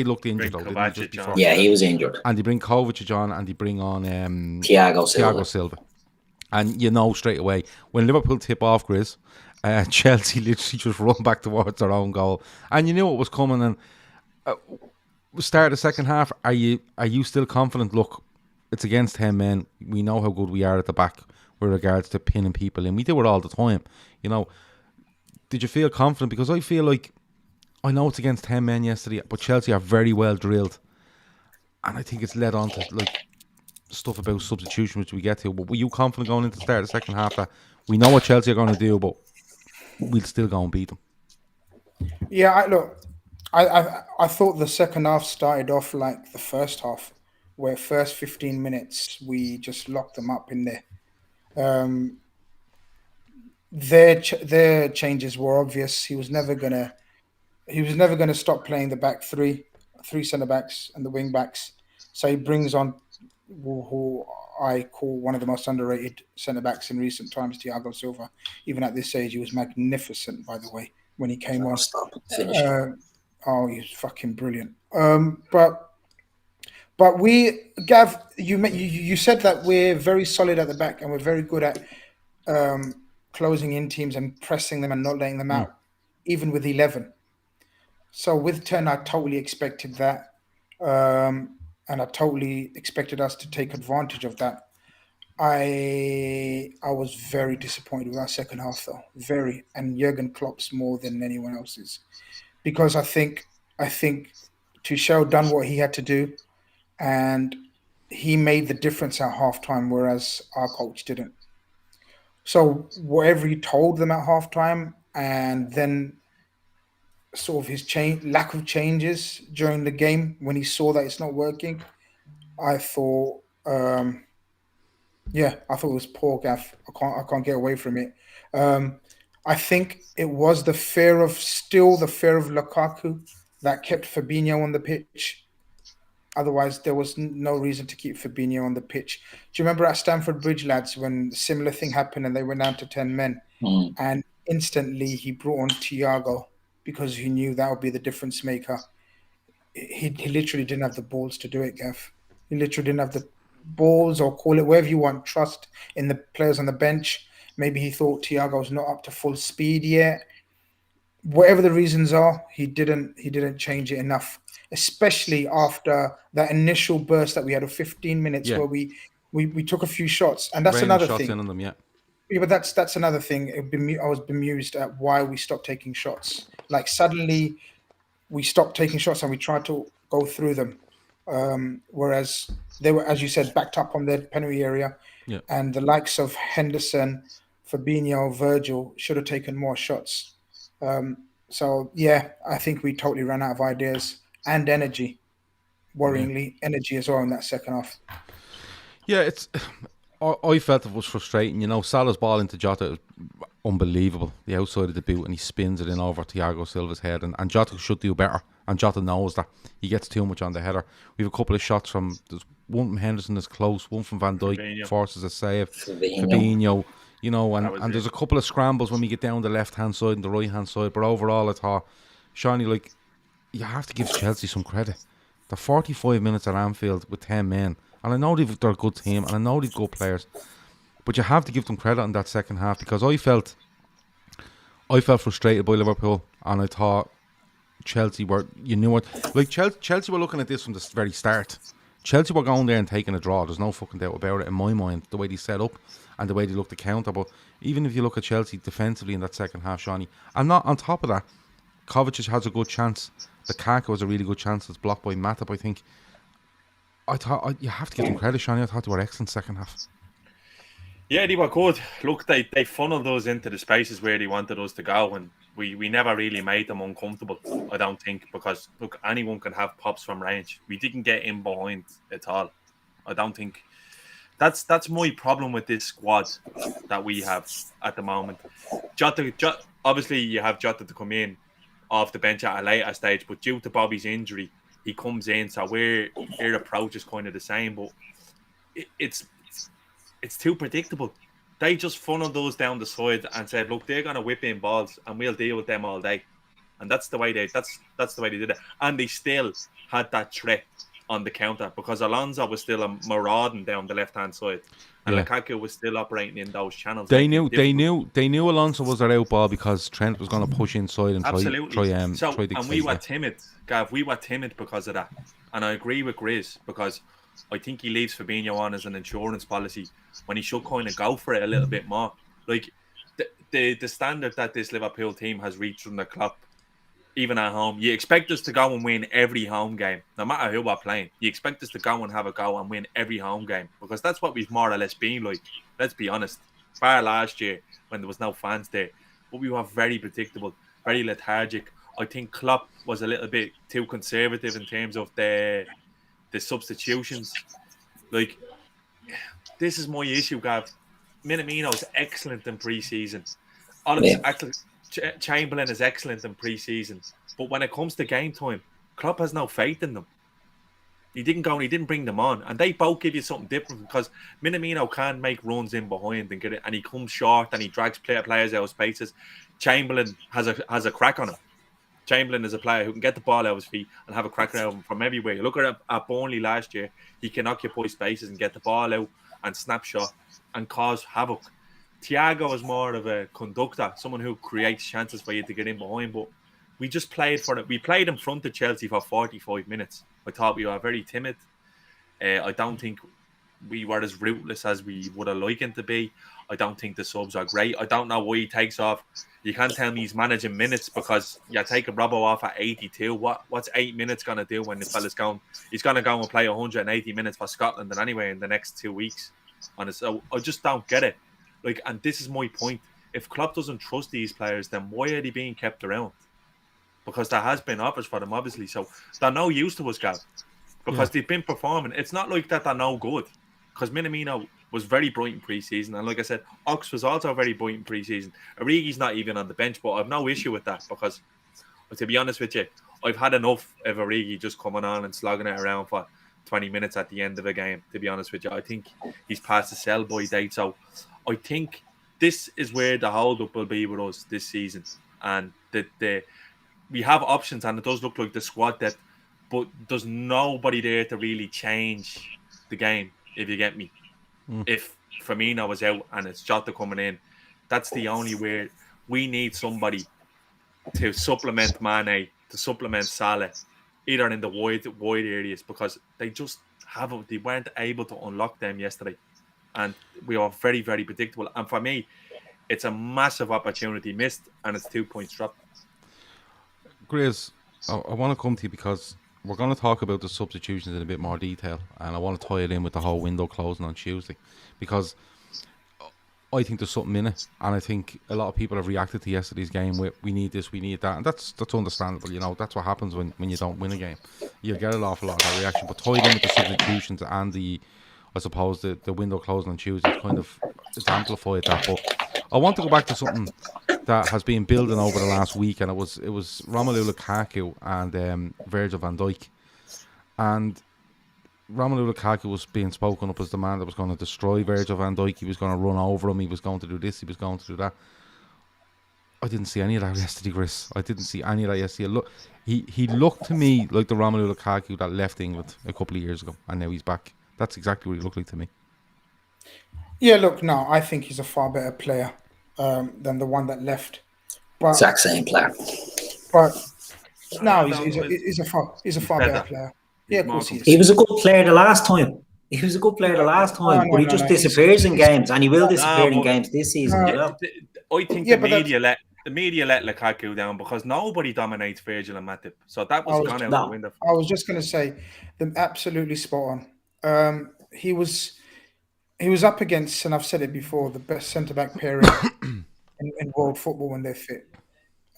looked injured though, didn't he, just before? Yeah, he was injured. And they bring Kovacic on and they bring on Thiago Silva. And straight away, when Liverpool tip off, Grizz, Chelsea literally just run back towards their own goal. And you knew it was coming. And start the second half, are you still confident? Look, it's against 10 men. We know how good we are at the back with regards to pinning people in. We do it all the time. Did you feel confident? Because I feel like I know it's against 10 men yesterday, but Chelsea are very well drilled. And I think it's led on to stuff about substitution, which we get to. But were you confident going into the start of the second half that we know what Chelsea are going to do, but we'll still go and beat them? Yeah, I thought the second half started off like the first half, where first 15 minutes we just locked them up in there. Their changes were obvious. He was never gonna stop playing the back three centre backs and the wing backs. So he brings on who I call one of the most underrated centre backs in recent times, Thiago Silva. Even at this age, he was magnificent, by the way, when he came on. He was fucking brilliant. But we, Gav, you said that we're very solid at the back and we're very good at closing in teams and pressing them and not letting them out, even with 11. So with 10, I totally expected that. And I totally expected us to take advantage of that. I was very disappointed with our second half, though. Very. And Jurgen Klopp's more than anyone else's. Because I think Tuchel done what he had to do. And he made the difference at halftime, whereas our coach didn't. So whatever he told them at halftime, and then sort of his lack of changes during the game when he saw that it's not working. I thought, I thought it was poor, Gaff. I can't get away from it. I think it was the fear of Lukaku that kept Fabinho on the pitch. Otherwise, there was no reason to keep Fabinho on the pitch. Do you remember at Stamford Bridge, lads, when a similar thing happened and they went down to 10 men? And instantly he brought on Thiago because he knew that would be the difference maker. He literally didn't have the balls to do it, Gav. He literally didn't have the balls, or call it whatever you want, trust in the players on the bench. Maybe he thought Thiago's not up to full speed yet. Whatever the reasons are, he didn't change it enough, especially after that initial burst that we had of 15 minutes where we took a few shots. And that's another thing. In on them, Yeah, but that's another thing. I was bemused at why we stopped taking shots. Like suddenly we stopped taking shots and we tried to go through them. Whereas they were, as you said, backed up on their penalty area. Yeah. And the likes of Henderson, Fabinho, Virgil should have taken more shots. I think we totally ran out of ideas and energy. Worryingly, energy as well in that second half. Yeah, I felt it was frustrating. You know, Salah's ball into Jota is unbelievable. The outside of the boot, and he spins it in over Thiago Silva's head. And Jota should do better. And Jota knows that. He gets too much on the header. We have a couple of shots from... There's one from Henderson is close. One from Van Dijk forces a save. Fabinho. You know, and there's a couple of scrambles when we get down the left-hand side and the right-hand side. But overall, I thought, Seany, like, you have to give Chelsea some credit. They're 45 minutes at Anfield with 10 men. And I know they're a good team, and I know they've good players. But you have to give them credit in that second half, because I felt frustrated by Liverpool, and I thought Chelsea were, you knew what, like Chelsea were looking at this from the very start. Chelsea were going there and taking a draw. There's no fucking doubt about it in my mind, the way they set up and the way they looked to counter. But even if you look at Chelsea defensively in that second half, Seany, and not on top of that, Kovacic has a good chance. Lukaku has a really good chance. It's blocked by Matip, I think. I thought you have to give them credit, Seany. I thought they were excellent second half. Yeah, they were good. Look, they funneled us into the spaces where they wanted us to go, and we never really made them uncomfortable, I don't think, because, look, anyone can have pops from range. We didn't get in behind at all. I don't think... That's my problem with this squad that we have at the moment. Jota, obviously, you have Jota to come in off the bench at a later stage, but due to Bobby's injury, he comes in, so our approach is kind of the same, but it's too predictable. They just funneled those down the side and said, look, they're going to whip in balls and we'll deal with them all day. And that's the way they did it. And they still had that threat on the counter, because Alonso was still marauding down the left-hand side, and Lukaku was still operating in those channels. They knew Alonso was their out ball, because Trent was going to push inside and try and we were timid, Gav. We were timid because of that. And I agree with Grizz, because I think he leaves Fabinho on as an insurance policy when he should kind of go for it a little bit more. Like the standard that this Liverpool team has reached from the Klopp, even at home, you expect us to go and win every home game, no matter who we're playing. You expect us to go and have a go and win every home game, because that's what we've more or less been like. Let's be honest. Bar last year when there was no fans there, but we were very predictable, very lethargic. I think Klopp was a little bit too conservative in terms of the substitutions. Like, this is my issue, Gav. Minamino's excellent in pre-season. Chamberlain is excellent in pre-season, but when it comes to game time, Klopp has no faith in them. He didn't bring them on, and they both give you something different, because Minamino can make runs in behind and get it, and he comes short and he drags players out of spaces. Chamberlain has a crack on him. Chamberlain is a player who can get the ball out of his feet and have a crack at him from everywhere. Look at Burnley last year; he can occupy spaces and get the ball out and snapshot and cause havoc. Thiago is more of a conductor, someone who creates chances for you to get in behind. But we just played for it. We played in front of Chelsea for 45 minutes. I thought we were very timid. I don't think we were as ruthless as we would have liked him to be. I don't think the subs are great. I don't know why he takes off. You can't tell me he's managing minutes, because you take a Robbo off at 82. What's 8 minutes going to do when the fella's going? He's going to go and play 180 minutes for Scotland and anyway in the next 2 weeks. And so I just don't get it. Like, and this is my point. If Klopp doesn't trust these players, then why are they being kept around? because there has been offers for them, obviously. So they're no use to us, Gav, because they've been performing. It's not like that they're no good, because Minamino was very bright in pre-season. And like I said, Ox was also very bright in pre-season. Origi's not even on the bench, but I've no issue with that because, to be honest with you, I've had enough of Origi just coming on and slogging it around for 20 minutes at the end of a game, to be honest with you. I think he's past the sell-by date. So I think this is where the hold-up will be with us this season. And we have options, and it does look like the squad depth, but there's nobody there to really change the game, if you get me. If Firmino was out and it's Jota coming in, that's the only where we need somebody to supplement Mane, to supplement Salah, either in the wide areas, because they weren't able to unlock them yesterday. And we are very, very predictable. And for me, it's a massive opportunity missed, and it's 2 points dropped. Grizz, I want to come to you because we're going to talk about the substitutions in a bit more detail, and I want to tie it in with the whole window closing on Tuesday, because I think there's something in it, and I think a lot of people have reacted to yesterday's game with we need this, we need that, and that's understandable. You know, that's what happens when you don't win a game. You get an awful lot of that reaction, but tied in with the substitutions and I suppose the window closing on Tuesday kind of it's amplified that. But I want to go back to something that has been building over the last week, and it was Romelu Lukaku and Virgil van Dijk, and Romelu Lukaku was being spoken up as the man that was going to destroy Virgil van Dijk. He was going to run over him. He was going to do this. He was going to do that. I didn't see any of that yesterday, Chris. I didn't see any of that yesterday. Look, he looked to me like the Romelu Lukaku that left England a couple of years ago, and now he's back. That's exactly what he looked like to me. Yeah, look, no, I think he's a far better player than the one that left. But, Exact same player. But no, he's a far better player. Yeah, of course he is. He was a good player the last time. But he just disappears in games, and he will disappear in games this season as well. I think the media let Lukaku down because nobody dominates Virgil and Matip. So that was gone out the window. I was just going to say, them absolutely spot on. He was up against, and I've said it before, the best centre-back pairing in world football when they're fit.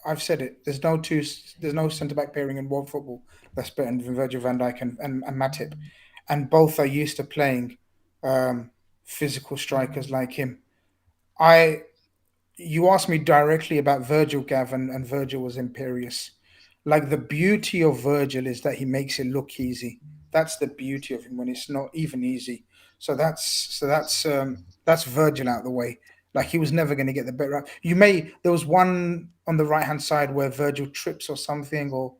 I've said it. There's no centre-back pairing in world football that's better than Virgil van Dijk and Matip. And both are used to playing physical strikers like him. You asked me directly about Virgil, Gavin, and Virgil was imperious. Like, the beauty of Virgil is that he makes it look easy. That's the beauty of him when it's not even easy. So that's Virgil out of the way. Like, he was never going to get the better out. There was one on the right hand side where Virgil trips or something, or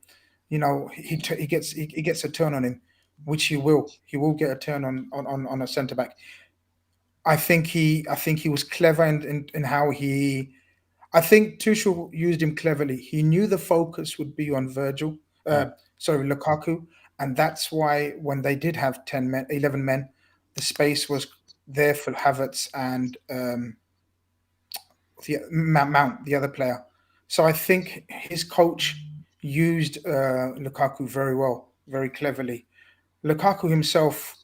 he gets a turn on him, which he will. He will get a turn on a centre back. I think he was clever in how he. I think Tuchel used him cleverly. He knew the focus would be on Lukaku, and that's why when they did have 11 men, the space was there for Havertz and Mount, the other player. So I think his coach used Lukaku very well, very cleverly. Lukaku himself,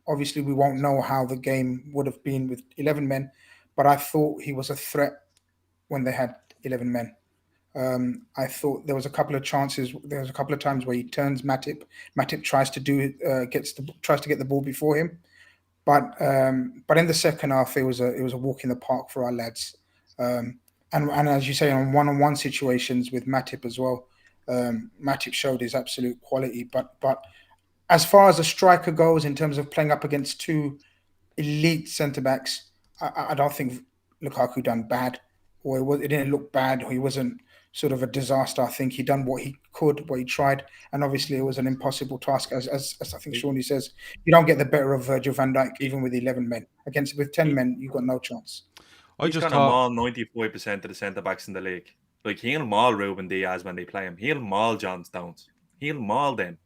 obviously we won't know how the game would have been with 11 men, but I thought he was a threat when they had 11 men. I thought there was a couple of chances. There was a couple of times where he turns Matip. Matip tries to tries to get the ball before him, but in the second half it was a walk in the park for our lads. And as you say, on one-on-one situations with Matip as well, Matip showed his absolute quality. But as far as a striker goes, in terms of playing up against two elite centre backs, I don't think Lukaku done bad, or it didn't look bad, or he wasn't sort of a disaster. I think he done what he could, what he tried, and obviously it was an impossible task. As I think Shawnee says, you don't get the better of Virgil van Dijk even with 11 men. With 10 men, you've got no chance. He's going to maul 95% of the centre backs in the league. Like, he'll maul Ruben Diaz when they play him. He'll maul John Stones. He'll maul them.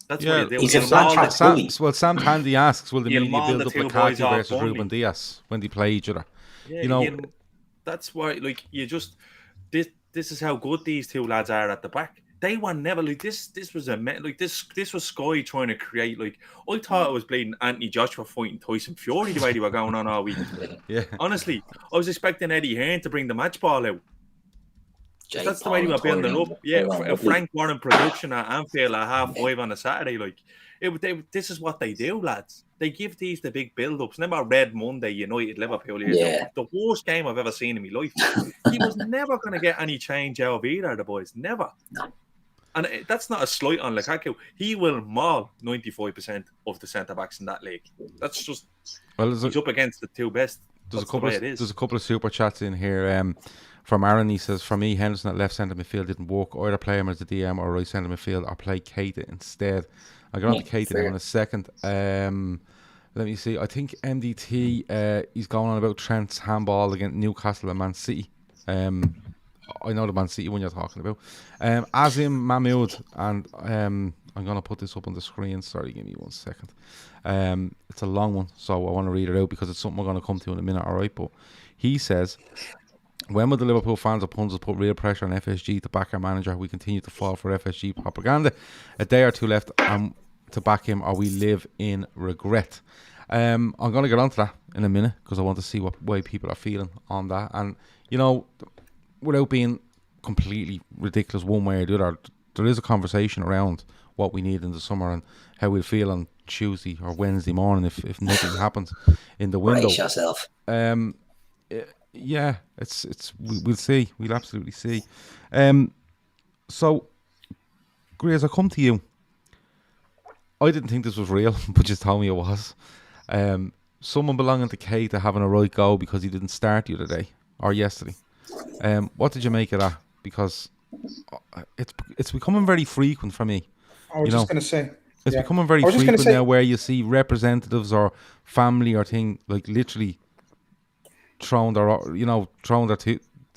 That's what he do. He's a flat bully. Well, Sam Tandy asks, will the media build up Lukaku versus Ruben Diaz when they play each other? Yeah, that's why, like, you just... This is how good these two lads are at the back. They were never like this. This was this was Sky trying to create. Like, I thought it was bleeding Anthony Joshua fighting Tyson Fury the way they were going on all week. Yeah. Honestly, I was expecting Eddie Hearn to bring the match ball out. That's the way they were building up. Yeah, Frank Warren production at Anfield at 5:30 on a Saturday. Like, this is what they do, lads. They give these the big build-ups. Remember Red Monday, United, Liverpool. The worst game I've ever seen in my life. He was never going to get any change out of either of the boys. Never. No. And that's not a slight on Lukaku. He will maul 95% of the centre-backs in that league. That's just... he's up against the two best. There's a couple of super chats in here. From Aaron, he says, for me, Henderson at left centre midfield didn't work. Either play him as a DM or right centre midfield or play Keita instead. I'll get on to Keita now in a second. Let me see. I think MDT, he's going on about Trent's handball against Newcastle and Man City. I know the Man City one you're talking about. Azim Mahmoud, and I'm going to put this up on the screen. Sorry, give me 1 second. It's a long one, so I want to read it out because it's something we're going to come to in a minute, all right? But he says... When will the Liverpool fans or pundits put real pressure on FSG to back our manager? We continue to fall for FSG propaganda. A day or two left to back him, or we live in regret. I'm going to get onto that in a minute because I want to see what way people are feeling on that. And, without being completely ridiculous one way or the other, there is a conversation around what we need in the summer and how we'll feel on Tuesday or Wednesday morning if nothing happens in the window. Brace yourself. Yeah, we'll see. We'll absolutely see. So, Grizz, I come to you. I didn't think this was real, but just told me it was. Someone belonging to Keita having a right go because he didn't start the other day or yesterday. What did you make of that? Because it's becoming very frequent for me. I was just going to say. It's becoming very frequent now where you see representatives or family or thing like literally throwing their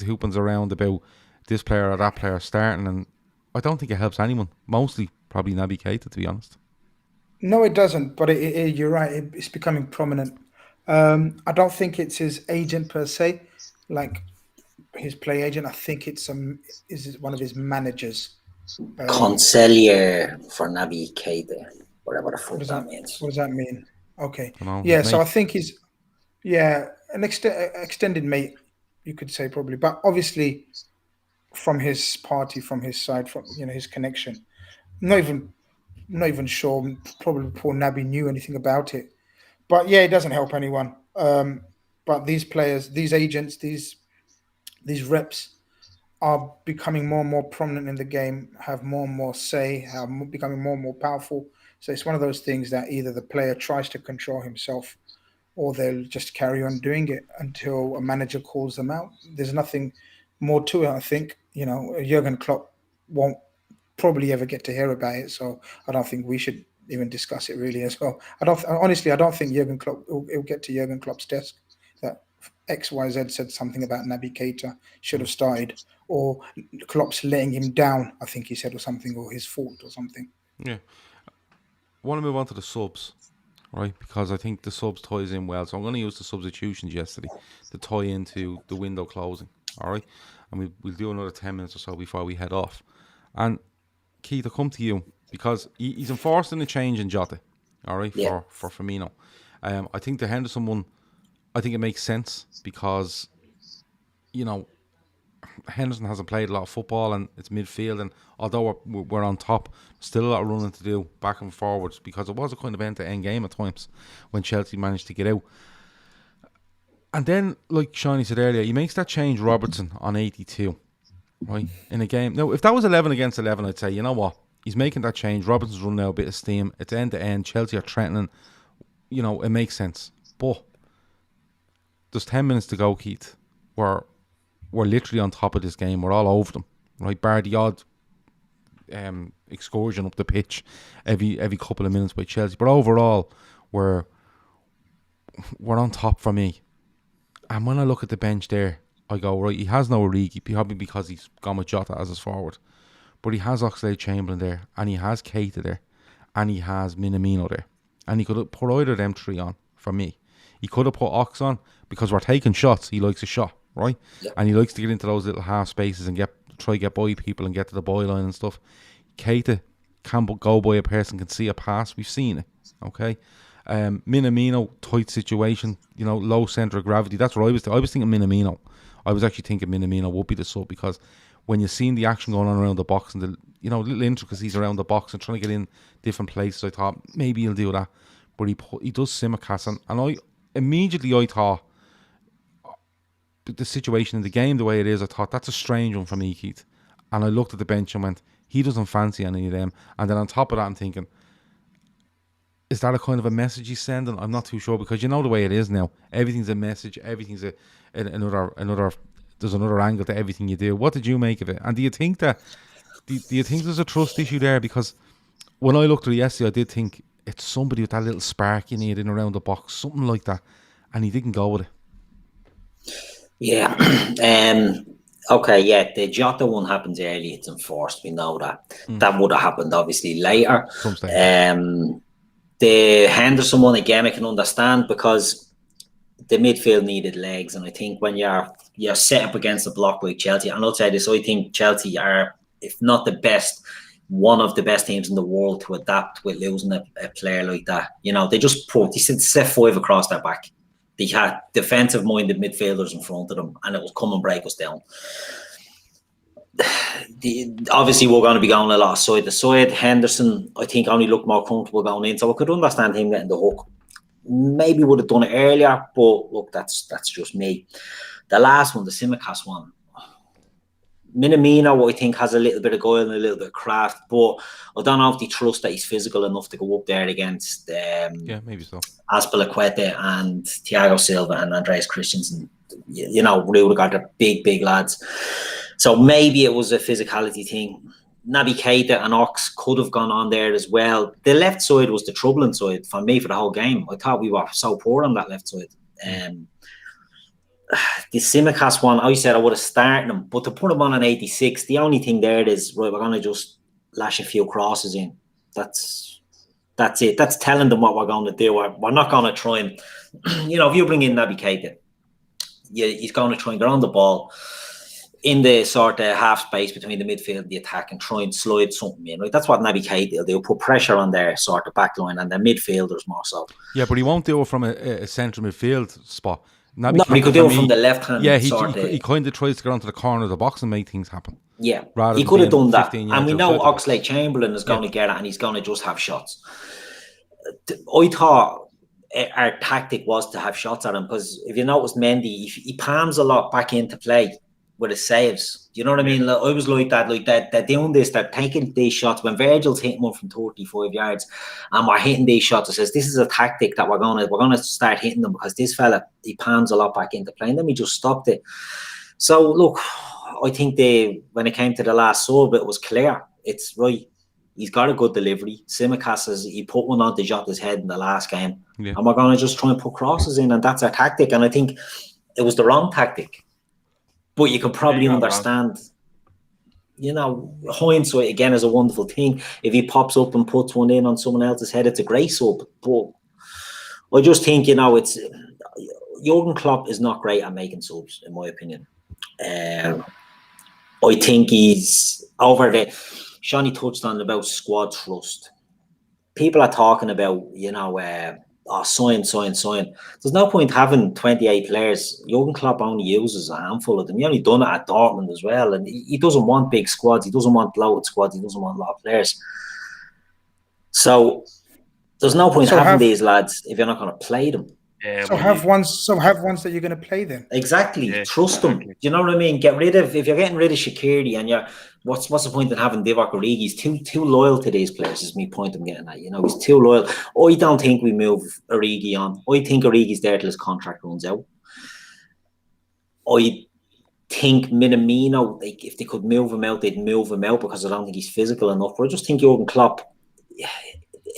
hoopings around about this player or that player starting, and I don't think it helps anyone. Mostly probably Naby Keita, to be honest. No, it doesn't. But you're right. It's becoming prominent. I don't think it's his agent per se, like his play agent. I think it's one of his managers. Consigliere for Naby Keita, whatever the fuck that means. What does that mean? Okay. So I think he's an extended mate, you could say probably, but obviously from his party, from his side, from his connection. Not even sure. Probably poor Naby knew anything about it, but it doesn't help anyone. But these players, these agents, these reps are becoming more and more prominent in the game, have more and more say, becoming more and more powerful. So it's one of those things that either the player tries to control himself or they'll just carry on doing it until a manager calls them out. There's nothing more to it, I think. Jurgen Klopp won't probably ever get to hear about it, so I don't think we should even discuss it really as well. I don't think Jurgen Klopp, it'll get to Jurgen Klopp's desk that XYZ said something about Naby Keita should have started, or Klopp's letting him down, I think he said, or something, or his fault or something. Yeah. I want to move on to the subs. Right, because I think the subs ties in well. So I'm going to use the substitutions yesterday to tie into the window closing. All right, and we'll do another 10 minutes or so before we head off. And Keith, I come to you because he's enforcing a change in Jota. All right, for Firmino. I think the Henderson one, I think it makes sense because Henderson hasn't played a lot of football and it's midfield, and although we're on top, still a lot of running to do back and forwards because it was a kind of end-to-end game at times when Chelsea managed to get out. And then, like Shawnee said earlier, he makes that change, Robertson, on 82, right, in a game. Now, if that was 11 against 11, I'd say, you know what, he's making that change, Robertson's running out a bit of steam, it's end-to-end, Chelsea are threatening, it makes sense. But there's 10 minutes to go, Keith, where we're literally on top of this game. We're all over them, right? Bar the odd excursion up the pitch every couple of minutes by Chelsea. But overall, we're on top for me. And when I look at the bench there, I go, right, he has no Origi, probably because he's gone with Jota as his forward. But he has Oxlade-Chamberlain there, and he has Keita there, and he has Minamino there. And he could have put either of them three on for me. He could have put Ox on because we're taking shots. He likes a shot, right? Yep. And he likes to get into those little half spaces and try to get by people and get to the byline and stuff. Keita can go by a person, can see a pass. We've seen it, okay? Minamino, tight situation, low centre of gravity. That's what I was thinking Minamino. I was actually thinking Minamino would be the sub because when you're seeing the action going on around the box and the little intricacies around the box and trying to get in different places, I thought maybe he'll do that. But he does Tsimikas, and I thought the situation in the game the way it is, I thought that's a strange one for me, Keith. And I looked at the bench and went, he doesn't fancy any of them. And then on top of that, I'm thinking, is that a kind of a message he's sending? I'm not too sure, because you know the way it is now. Everything's a message. Everything's another. There's another angle to everything you do. What did you make of it? And do you think that? Do you think there's a trust issue there? Because when I looked at it yesterday, I did think it's somebody with that little spark you need in around the box, something like that, and he didn't go with it. Yeah. Okay, yeah, the Jota one happens early, it's enforced, we know that. That would have happened obviously later. The Henderson one, again, I can understand, because the midfield needed legs, and I think when you're set up against a block like Chelsea, and I'll say this, I think Chelsea are, if not the best, one of the best teams in the world to adapt with losing a player like that. They just set 5 across their back. They had defensive-minded midfielders in front of them, and it will come and break us down. Obviously, we're going to be going a lot side to side. Henderson, I think, only looked more comfortable going in, so I could understand him getting the hook. Maybe would have done it earlier, but look, that's just me. The last one, the Tsimikas one, Minamino, I think, has a little bit of guile and a little bit of craft, but I don't know if they trust that he's physical enough to go up there against maybe so. Azpilicueta and Thiago Silva and Andreas Christensen. Rudiger are big lads. So maybe it was a physicality thing. Naby Keita and Ox could have gone on there as well. The left side was the troubling side for me for the whole game. I thought we were so poor on that left side. The Tsimikas one, I said I would have started him, but to put him on an 86, the only thing there is, right, we're going to just lash a few crosses in. That's it. That's telling them what we're going to do. We're not going to try and, if you bring in Naby Keita, he's going to try and get on the ball in the sort of half space between the midfield and the attack and try and slide something in. Right? That's what Naby Keita will do. Put pressure on their sort of back line and their midfielders more so. Yeah, but he won't do it from a central midfield spot. No, but he could do it from the left hand. Yeah, he kind of tries to get onto the corner of the box and make things happen. Yeah, he could have done that. And we know Oxlade-Chamberlain is going to get it, and he's going to just have shots. I thought our tactic was to have shots at him, because if you notice, Mendy, he palms a lot back into play with his saves. Do you know what I mean? I was like that. They're doing this. They're taking these shots. When Virgil's hitting one from 35 yards, and we're hitting these shots, it says this is a tactic that we're gonna start hitting them, because this fella, he palms a lot back into play, and then we just stopped it. So look, I think when it came to the last sub, it was clear. It's right. He's got a good delivery. Tsimikas he put one onto Jota's head in the last game, and we're gonna just try and put crosses in, and that's our tactic. And I think it was the wrong tactic. But you can probably understand, hindsight again is a wonderful thing. If he pops up and puts one in on someone else's head, it's a great sub. But I just think, it's Jurgen Klopp is not great at making subs, in my opinion. I think he's over there. Shawnee touched on about squad trust. People are talking about, sign. There's no point having 28 players. Jurgen Klopp only uses a handful of them. He only done it at Dortmund as well. And he doesn't want big squads. He doesn't want bloated squads. He doesn't want a lot of players. So there's no point having these lads if you're not going to play them. Yeah, have ones that you're going to play then. Exactly. Yeah, trust them. Do you know what I mean? Get rid of, if you're getting rid of Shaqiri and what's the point in having Divock Origi? He's too loyal to these players, is my point I'm getting at. He's too loyal. I don't think we move Origi on. I think Origi's there till his contract runs out. I think Minamino, if they could move him out, they'd move him out, because I don't think he's physical enough. But I just think Jurgen Klopp,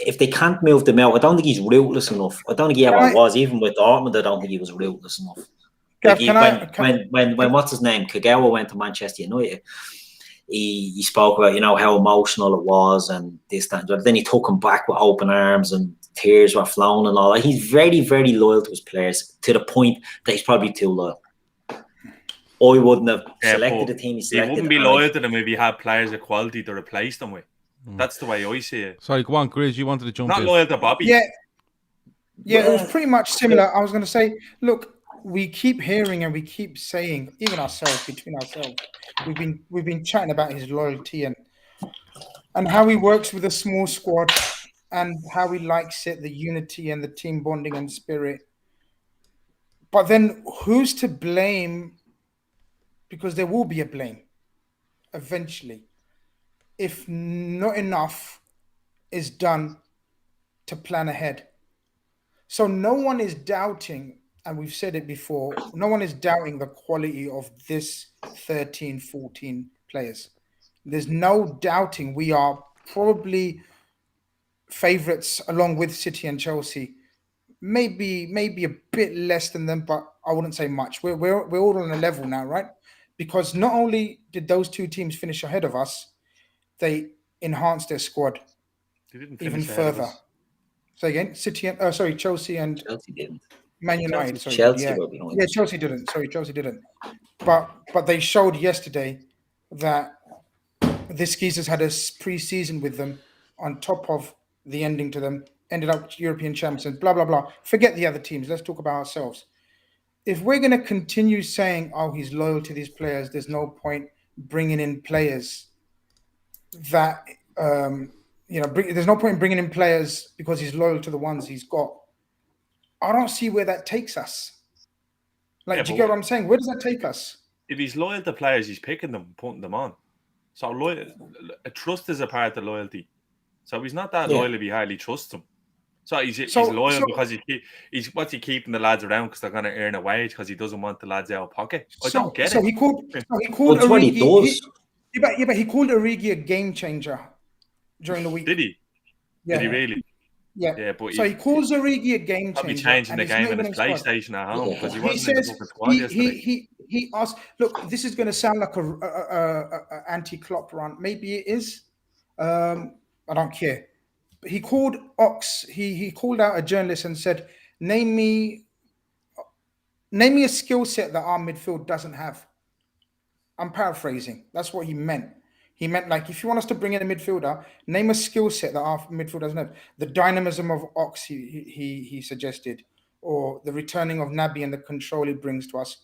if they can't move them out, I don't think he's ruthless enough. I don't think he ever was. Even with Dortmund, I don't think he was ruthless enough. When what's his name, Kagawa went to Manchester United, he spoke about how emotional it was and this, that, and then he took him back with open arms and tears were flowing and all that. He's very, very loyal to his players, to the point that he's probably too loyal. I wouldn't have selected the team he selected. He wouldn't be loyal to them if he had players of quality to replace them with. That's the way I see it. Sorry, go on, Grizz, you wanted to jump in. Not loyal to Bobby. Yeah, it was pretty much similar. I was going to say, look, we keep hearing and we keep saying, even ourselves, between ourselves, we've been chatting about his loyalty and how he works with a small squad and how he likes it, the unity and the team bonding and spirit. But then who's to blame? Because there will be a blame eventually if not enough is done to plan ahead. So no one is doubting, and we've said it before, no one is doubting the quality of this 13, 14 players. There's no doubting we are probably favourites along with City and Chelsea. Maybe a bit less than them, but I wouldn't say much. We're all on a level now, right? Because not only did those two teams finish ahead of us, they enhanced their squad even further. So again, Chelsea and Chelsea didn't. Man United. Chelsea were behind. Yeah, Chelsea didn't. Chelsea didn't. But they showed yesterday that this geezers had a pre-season with them on top of the ending to them. Ended up European champions, blah, blah, blah. Forget the other teams. Let's talk about ourselves. If we're going to continue saying, oh, he's loyal to these players, there's no point bringing in players that, there's no point in bringing in players because he's loyal to the ones he's got. I don't see where that takes us. Do you get what I'm saying? Where does that take us? If he's loyal to players, he's picking them, putting them on. So trust is a part of loyalty. So he's not that loyal if he hardly trusts them. So he's loyal because he's keeping the lads around because they're going to earn a wage because he doesn't want the lads out of pocket. I don't get it. He called That's what he does. But he called Origi a game changer during the week. Did he? Yeah. Did he really? Yeah. But he calls Origi a game changer. Probably changing the game in his PlayStation at home because he wasn't in the fucking squad yesterday. He asked, look, this is going to sound like a anti-Klopp rant. Maybe it is. I don't care. He called Ox. He called out a journalist and said, "Name me a skill set that our midfield doesn't have." I'm paraphrasing. That's what he meant. He meant if you want us to bring in a midfielder, name a skill set that our midfield doesn't have. The dynamism of Ox, he suggested, or the returning of Naby and the control he brings to us.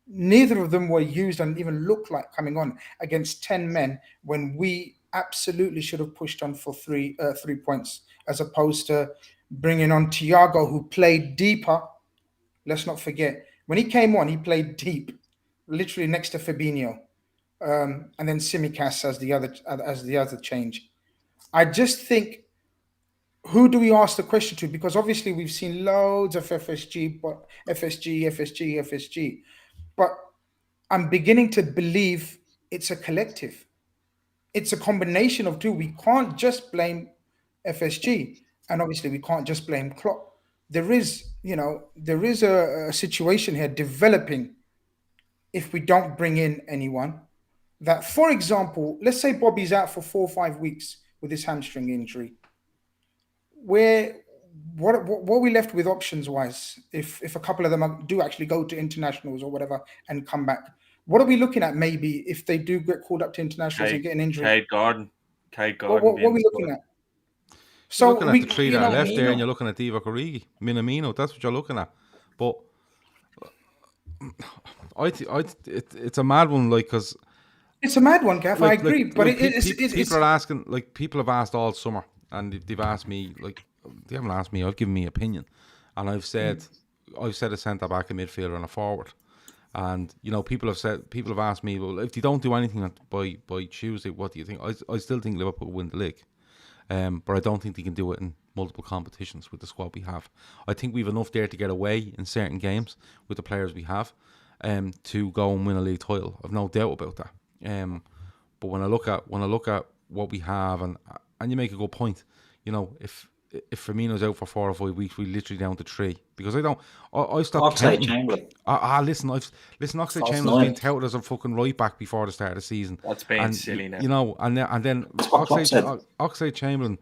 Neither of them were used and even looked like coming on against 10 men when we absolutely should have pushed on for 3 points, as opposed to bringing on Thiago, who played deeper. Let's not forget, when he came on, he played deep, literally next to Fabinho, and then Tsimikas as the other change. I just think, who do we ask the question to? Because obviously we've seen loads of FSG, but I'm beginning to believe it's a collective. It's a combination of two. We can't just blame FSG, and obviously we can't just blame Klopp. There is a situation here developing if we don't bring in anyone. That, for example, let's say Bobby's out for 4 or 5 weeks with his hamstring injury. What are we left with options-wise if a couple of them do actually go to internationals or whatever and come back? What are we looking at maybe if they do get called up to internationals and get an injury? Cade Gordon. What are we looking at? So you're looking at the three that are left there, and you're looking at Divock Origi, Minamino. That's what you're looking at. But it's a mad one, because it's a mad one, Gav. I agree, but people are asking. People have asked all summer, and they've asked me. They haven't asked me. I've given me opinion, and I've said a centre back, a midfielder, and a forward. And people have asked me, well, if they don't do anything by Tuesday, what do you think? I still think Liverpool will win the league, but I don't think they can do it in multiple competitions with the squad we have. I think we've enough there to get away in certain games with the players we have, to go and win a league title. I've no doubt about that. But when I look at what we have, and you make a good point, if Firmino's out for 4 or 5 weeks, we're literally down to 3. Because I stopped counting. Listen, Oxlade-Chamberlain's been touted as a fucking right back before the start of the season. That's being silly now. And then Oxlade-Chamberlain,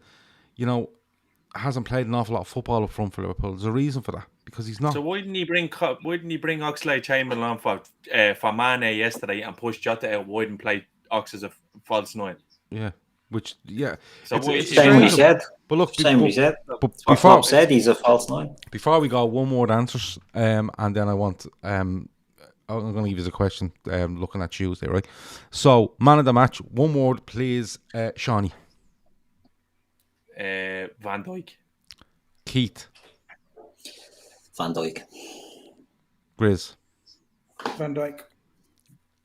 hasn't played an awful lot of football up front for Liverpool. There's a reason for that, because he's not. So why didn't he bring Oxlade-Chamberlain on for Mane yesterday and push Jota out wide and play Ox as a false 9? Yeah. Which, yeah. So it's Same strange, we said. But look, Same we said. but What before Klopp said, he's a false nine. Before we go, one more answers, and then I want I'm going to give you a question. Looking at Tuesday, right? So, man of the match. One word, please, Shawnee. Van Dijk. Keith. Van Dijk. Grizz. Van Dijk.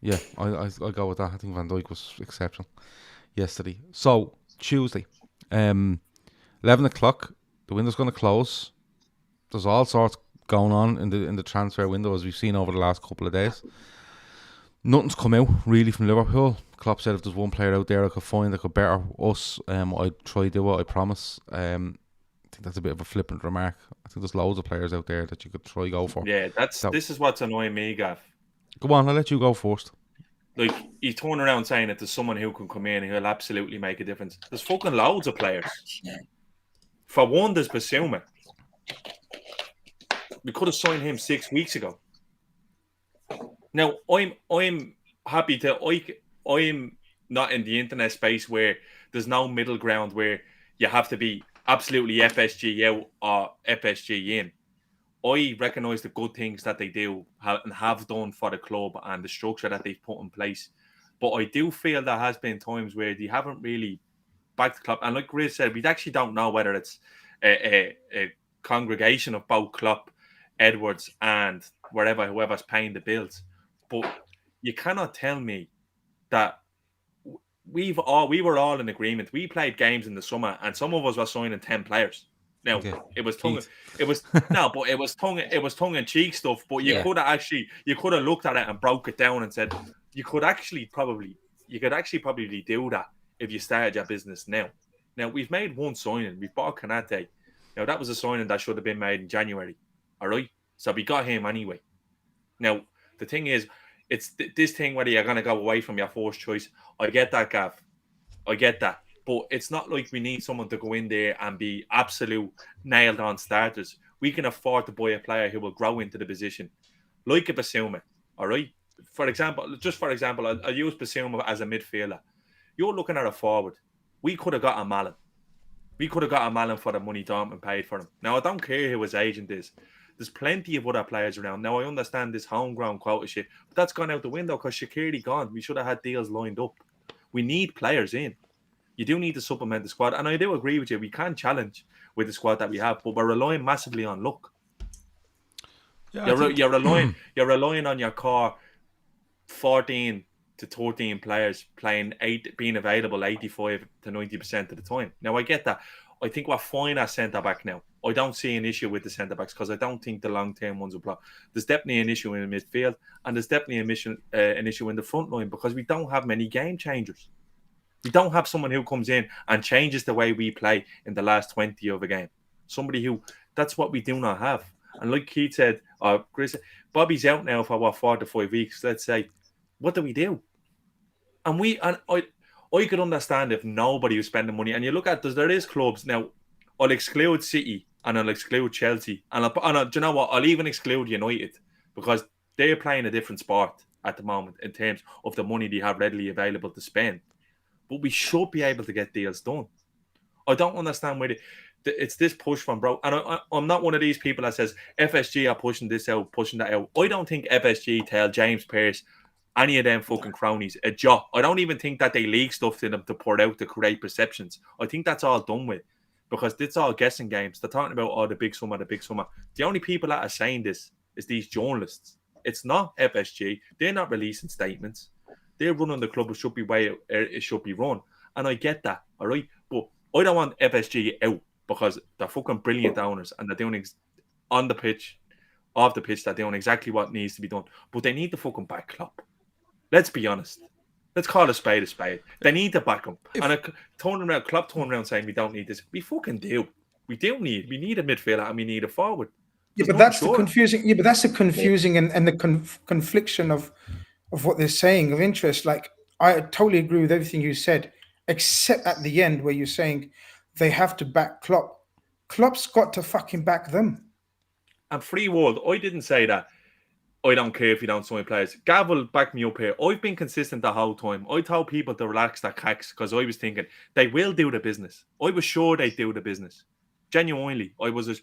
Yeah, I'll go with that. I think Van Dijk was exceptional yesterday. So, Tuesday, 11 o'clock, the window's going to close. There's all sorts going on in the transfer window, as we've seen over the last couple of days. Nothing's come out, really, from Liverpool. Klopp said if there's one player out there I could find that could better us, I'd try to do what I promise. I think that's a bit of a flippant remark. I think there's loads of players out there that you could try go for. Yeah, this is what's annoying me, Gav. Go on, I'll let you go first. Like, he's turning around saying that there's someone who can come in and who'll absolutely make a difference. There's fucking loads of players. Yeah. For one, there's Basuma. We could have signed him 6 weeks ago. Now, I'm happy to... I'm not in the internet space where there's no middle ground where you have to be absolutely FSG out or FSG in. I recognise the good things that they do and have done for the club and the structure that they've put in place. But I do feel there has been times where they haven't really backed the club. And like Grizz said, we actually don't know whether it's a congregation of both Klopp, Edwards and whoever's paying the bills. But you cannot tell me that we were all in agreement. We played games in the summer and some of us were signing 10 players. Now, Okay. it was tongue in cheek stuff, but you could have looked at it and broke it down and said you could actually probably do that if you started your business now. Now, we've made one signing. We've bought Kanate. Now, that was a signing that should have been made in January. All right? So we got him anyway. Now, the thing is, it's this thing whether you're going to go away from your first choice. I get that, Gav. I get that. But it's not like we need someone to go in there and be absolute nailed on starters. We can afford to buy a player who will grow into the position. Like a Basuma, all right? For example, I'll use Basuma as a midfielder. You're looking at a forward. We could have got a Malin. We could have got a Malin for the money Dortmund paid for him. Now, I don't care who his agent is. There's plenty of other players around. Now, I understand this homegrown quota shit, but that's gone out the window because Shaqiri gone. We should have had deals lined up. We need players in. You do need to supplement the squad. And I do agree with you. We can challenge with the squad that we have, but we're relying massively on luck. Yeah, you're relying on your core 14 to 13 players being available 85 to 90% of the time. Now, I get that. I think we're fine at centre-back now. I don't see an issue with the centre-backs because I don't think the long-term ones will play. There's definitely an issue in the midfield and there's definitely an issue in the front line because we don't have many game changers. We don't have someone who comes in and changes the way we play in the last 20 of a game. Somebody who, that's what we do not have. And like Keith said, Chris, Bobby's out now for 4 to 5 weeks. Let's say, what do we do? And I could understand if nobody was spending money. And you look at, there is clubs now. I'll exclude City and I'll exclude Chelsea. And do you know what? I'll even exclude United because they're playing a different sport at the moment in terms of the money they have readily available to spend. But we should be able to get deals done. I don't understand where it's this push from bro. And I'm not one of these people that says FSG are pushing this out, pushing that out. I don't think FSG tell James Pearce, any of them fucking cronies, a job. I don't even think that they leak stuff to them to pour out to create perceptions. I think that's all done with because it's all guessing games. They're talking about, the big summer, the big summer. The only people that are saying this is these journalists. It's not FSG. They're not releasing statements. They're running the club. It should be way it should be run. And I get that, all right? But I don't want FSG out because they're fucking brilliant owners and they're doing on the pitch, off the pitch, they're doing exactly what needs to be done. But they need to fucking back Klopp. Let's be honest. Let's call a spade a spade. They need to back him. Klopp turning around saying we don't need this. We fucking do. We need a midfielder and we need a forward. Yeah, but that's the confusing. Yeah, but that's the confusing and the confliction of what they're saying of interest. Like, I totally agree with everything you said, except at the end where you're saying they have to back I don't care if you don't sign players. Gav will back me up here. I've been consistent the whole time. I told people to relax their cacks because I was thinking they will do the business. I was sure they'd do the business. Genuinely, I was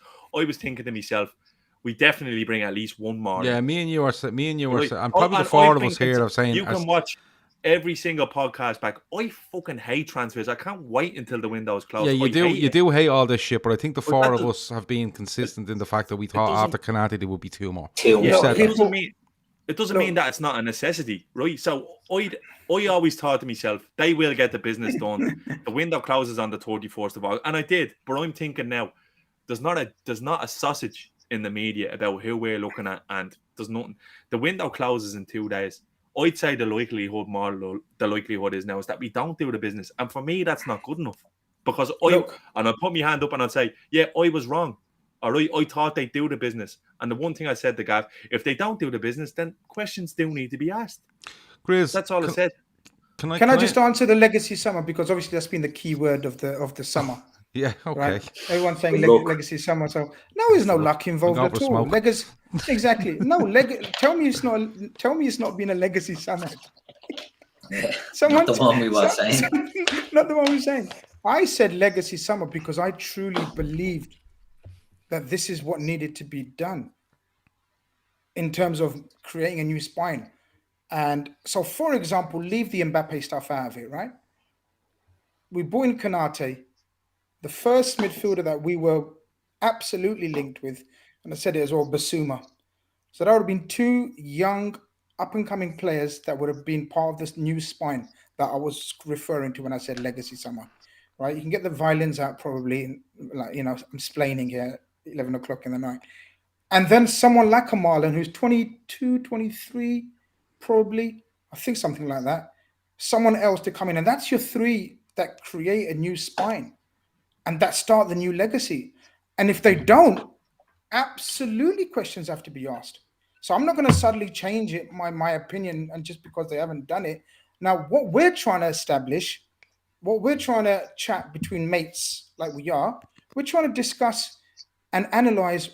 thinking to myself, we definitely bring at least one more. Yeah, in. me and you are, Right. and probably the four of us here are saying you can watch every single podcast back. I fucking hate transfers. I can't wait until the window's closed. Yeah, you do hate all this shit, but I think the four of us have been consistent in the fact that we thought after Canate there would be two more. It doesn't mean that it's not a necessity, right? So I always thought to myself, they will get the business done. The window closes on the 31st of August, and I did. But I'm thinking now, there's not a sausage in the media about who we're looking at, and there's nothing. The window closes in 2 days. I'd say the likelihood is now is that we don't do the business, and for me, that's not good enough. Because I'll put my hand up and I'll say, yeah, I was wrong. All right, I thought they'd do the business. And the one thing I said to Gav, if they don't do the business, then questions do need to be asked. Grizz, that's all I said. Can I just answer the legacy summer? Because obviously that's been the key word of the summer. Yeah, okay. Right? Everyone's saying legacy summer. So there's no luck involved at all. Legacy, exactly. No, tell me it's not been a legacy summer. Not the one we were saying. Not the one we were saying. I said legacy summer because I truly believed that this is what needed to be done in terms of creating a new spine. And so, for example, leave the Mbappe stuff out of it, right? We brought in Canate, the first midfielder that we were absolutely linked with, and I said it as well, Basuma. So that would have been two young, up-and-coming players that would have been part of this new spine that I was referring to when I said legacy summer, right? You can get the violins out probably, like, I'm explaining here, 11 o'clock in the night. And then someone like a Marlon, who's 22, 23, probably, I think something like that. Someone else to come in. And that's your three that create a new spine and that start the new legacy. And if they don't, absolutely questions have to be asked. So I'm not going to suddenly change it, my opinion, and just because they haven't done it. Now, what we're trying to establish, what we're trying to chat between mates like we are, we're trying to discuss and analyze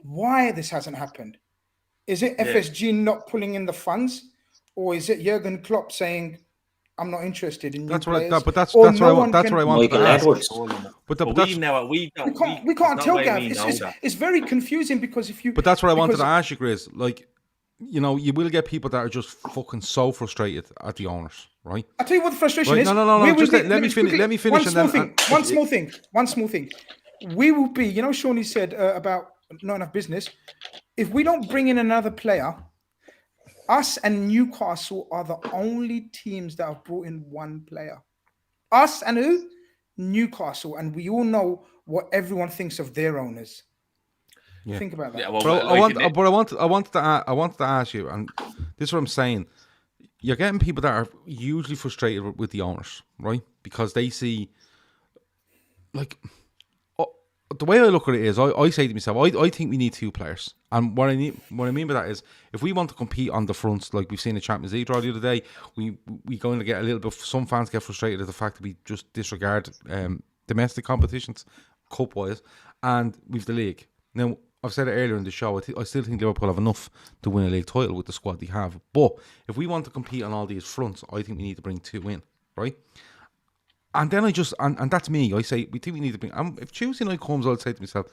why this hasn't happened. Is it FSG not pulling in the funds, or is it Jurgen Klopp saying, "I'm not interested in new players"? That's what I wanted to ask. We can't tell, Gav. It's very confusing because if you. But that's what I wanted to ask you, Grizz. Like, you will get people that are just fucking so frustrated at the owners, right? I'll tell you what the frustration is. No. Just let me finish. Let me finish. One small thing. We will be, Shawnee said about not enough business. If we don't bring in another player, us and Newcastle are the only teams that have brought in one player. Us and who? Newcastle. And we all know what everyone thinks of their owners. Yeah. Think about that. Yeah, I wanted to ask you, and this is what I'm saying. You're getting people that are hugely frustrated with the owners, right? Because they see, like, the way I look at it is, I say to myself, I think we need two players. And what I mean by that is, if we want to compete on the fronts, like we've seen the Champions League draw the other day, we going to get a little bit. Some fans get frustrated at the fact that we just disregard domestic competitions, cup wise, and we've the league. Now, I've said it earlier in the show. I still think Liverpool have enough to win a league title with the squad they have. But if we want to compete on all these fronts, I think we need to bring two in, right? And then and that's me. I say, we think we need to bring. If Tuesday night comes, I'll say to myself,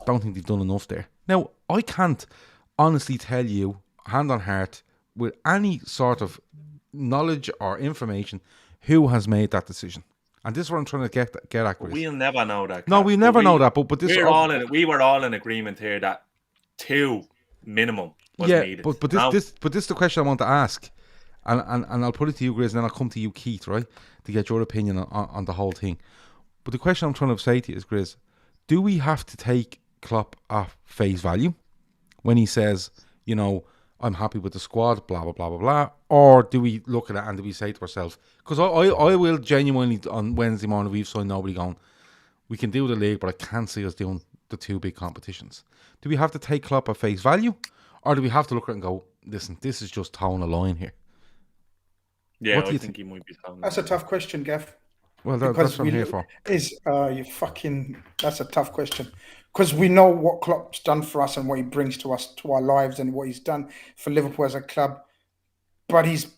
don't think they've done enough there. Now, I can't honestly tell you, hand on heart, with any sort of knowledge or information, who has made that decision. And this is what I'm trying to get at. We'll never know that. No, we never know that. But this we were all in agreement here that two minimum was needed. But this is the question I want to ask. And I'll put it to you, Grizz, and then I'll come to you, Keith, right, to get your opinion on the whole thing. But the question I'm trying to say to you is, Grizz, do we have to take Klopp at face value when he says, I'm happy with the squad, blah, blah, blah, blah, blah, or do we look at it and do we say to ourselves, because I will genuinely, on Wednesday morning, we've signed nobody going, we can do the league, but I can't see us doing the two big competitions. Do we have to take Klopp at face value, or do we have to look at it and go, listen, this is just towing a line here? Yeah, I think he might be telling. That's a tough question, Gav. Well, that's what I'm here for. That's a tough question. because we know what Klopp's done for us and what he brings to us, to our lives, and what he's done for Liverpool as a club. But if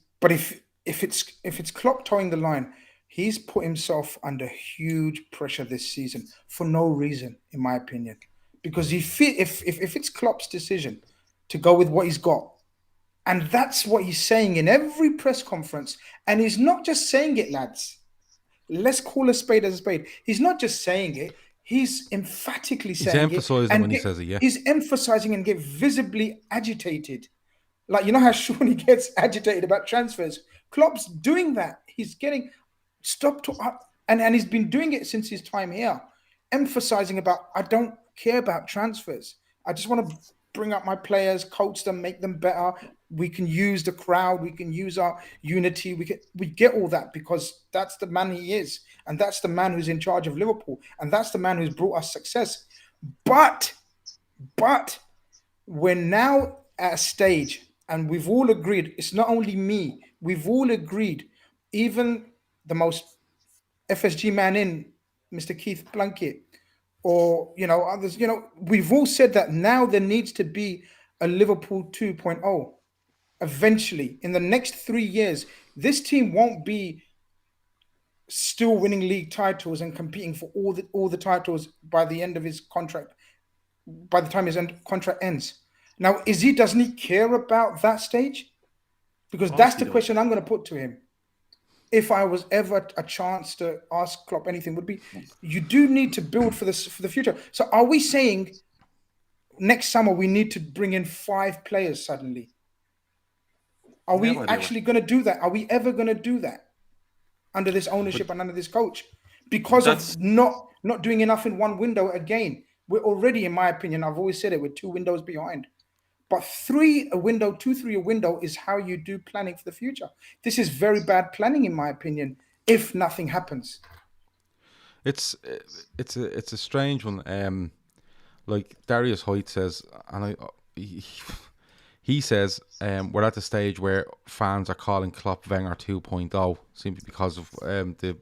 it's Klopp towing the line, he's put himself under huge pressure this season for no reason, in my opinion. Because if it's Klopp's decision to go with what he's got, and that's what he's saying in every press conference, and he's not just saying it, lads. Let's call a spade as a spade. He's not just saying it. He's emphatically saying it. He's emphasizing when he says it, yeah. He's emphasizing and get visibly agitated. Like, you know how Seany gets agitated about transfers? Klopp's doing that. He's getting stopped. And he's been doing it since his time here. Emphasizing about, I don't care about transfers. I just want to bring up my players, coach them, make them better. We can use the crowd. We can use our unity. We get all that because that's the man he is. And that's the man who's in charge of Liverpool. And that's the man who's brought us success. But we're now at a stage, and we've all agreed, it's not only me, we've all agreed, even the most FSG man in, Mr. Keith Blunkett, or, others, we've all said that now there needs to be a Liverpool 2.0. Eventually, in the next 3 years, this team won't be still winning league titles and competing for all the titles by the end of his contract, by the time his contract ends. Now, doesn't he care about that stage? Because that's the question I'm going to put to him. If I was ever a chance to ask Klopp anything, would be, you do need to build for the future. So are we saying next summer we need to bring in 5 players suddenly? Are we actually going to do that? Are we ever going to do that under this ownership and under this coach? Because of not doing enough in one window again. We're already, in my opinion, I've always said it, we're 2 windows behind. But 3 a window, 2-3 a window is how you do planning for the future. This is very bad planning, in my opinion, if nothing happens. It's a strange one. Like Darius Hoyt says, and he says we're at the stage where fans are calling Klopp Wenger 2.0 simply because of the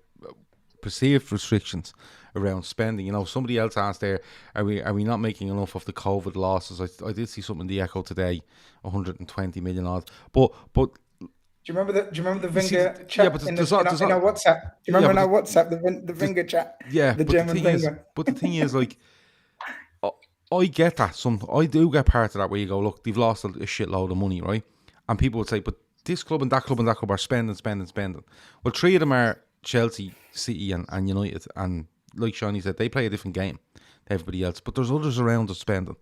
perceived restrictions around spending. Somebody else asked there, are we not making enough of the COVID losses? I did see something in the Echo today, 120 million odd. But do you remember the Wenger chat in our WhatsApp? Do you remember in our WhatsApp the Wenger chat? Yeah, the German Wenger. But the thing is, like, I get that. I do get part of that where you go, look, they've lost a shitload of money, right? And people would say, but this club and that club and that club are spending. Well, 3 of them are Chelsea, City and United, and like Seany said, they play a different game to everybody else, but there's others around us spending.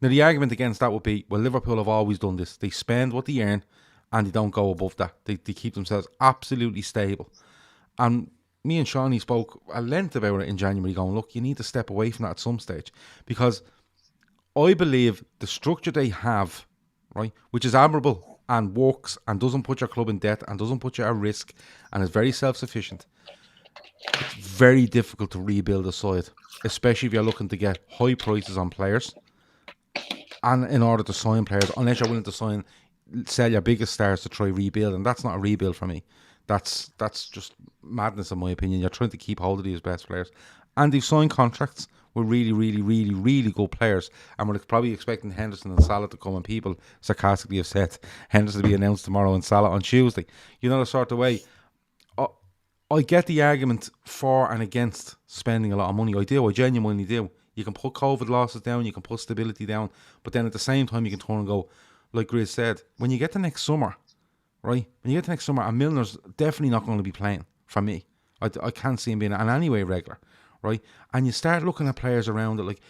Now, the argument against that would be, well, Liverpool have always done this. They spend what they earn, and they don't go above that. They keep themselves absolutely stable. And me and Seany spoke at length about it in January, going, look, you need to step away from that at some stage, because I believe the structure they have, right, which is admirable and works and doesn't put your club in debt and doesn't put you at risk and is very self-sufficient, it's very difficult to rebuild a side, especially if you're looking to get high prices on players and in order to sign players, unless you're willing to sell your biggest stars to try rebuild, and that's not a rebuild for me. That's just madness in my opinion. You're trying to keep hold of these best players, and they've signed contracts with really, really, really, really good players, and we're probably expecting Henderson and Salah to come, and people sarcastically have said Henderson to be announced tomorrow and Salah on Tuesday. The sort of way. I get the argument for and against spending a lot of money. I do. I genuinely do. You can put COVID losses down, you can put stability down, but then at the same time you can turn and go, like Grizz said, when you get to next summer, right? When you get to next summer, and Milner's definitely not going to be playing for me. I can't see him being an anyway regular, right? And you start looking at players around it, like,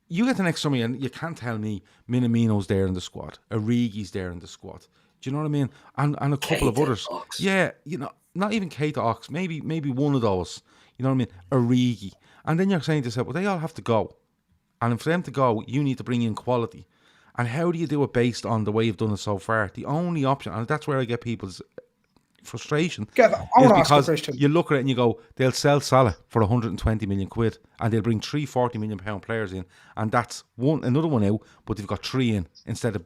you get to next summer and you can't tell me Minamino's there in the squad, Origi's there in the squad. Do you know what I mean? And a couple of others. Ox. Yeah, not even Keita, Ox, maybe one of those. You know what I mean? Origi. And then you're saying to yourself, well, they all have to go. And for them to go, you need to bring in quality. And how do you do it based on the way you've done it so far? The only option, and that's where I get people's frustration, is because you look at it and you go, they'll sell Salah for 120 million quid and they'll bring 3 40 million pound players in, and that's another one out, but they've got 3 in instead of,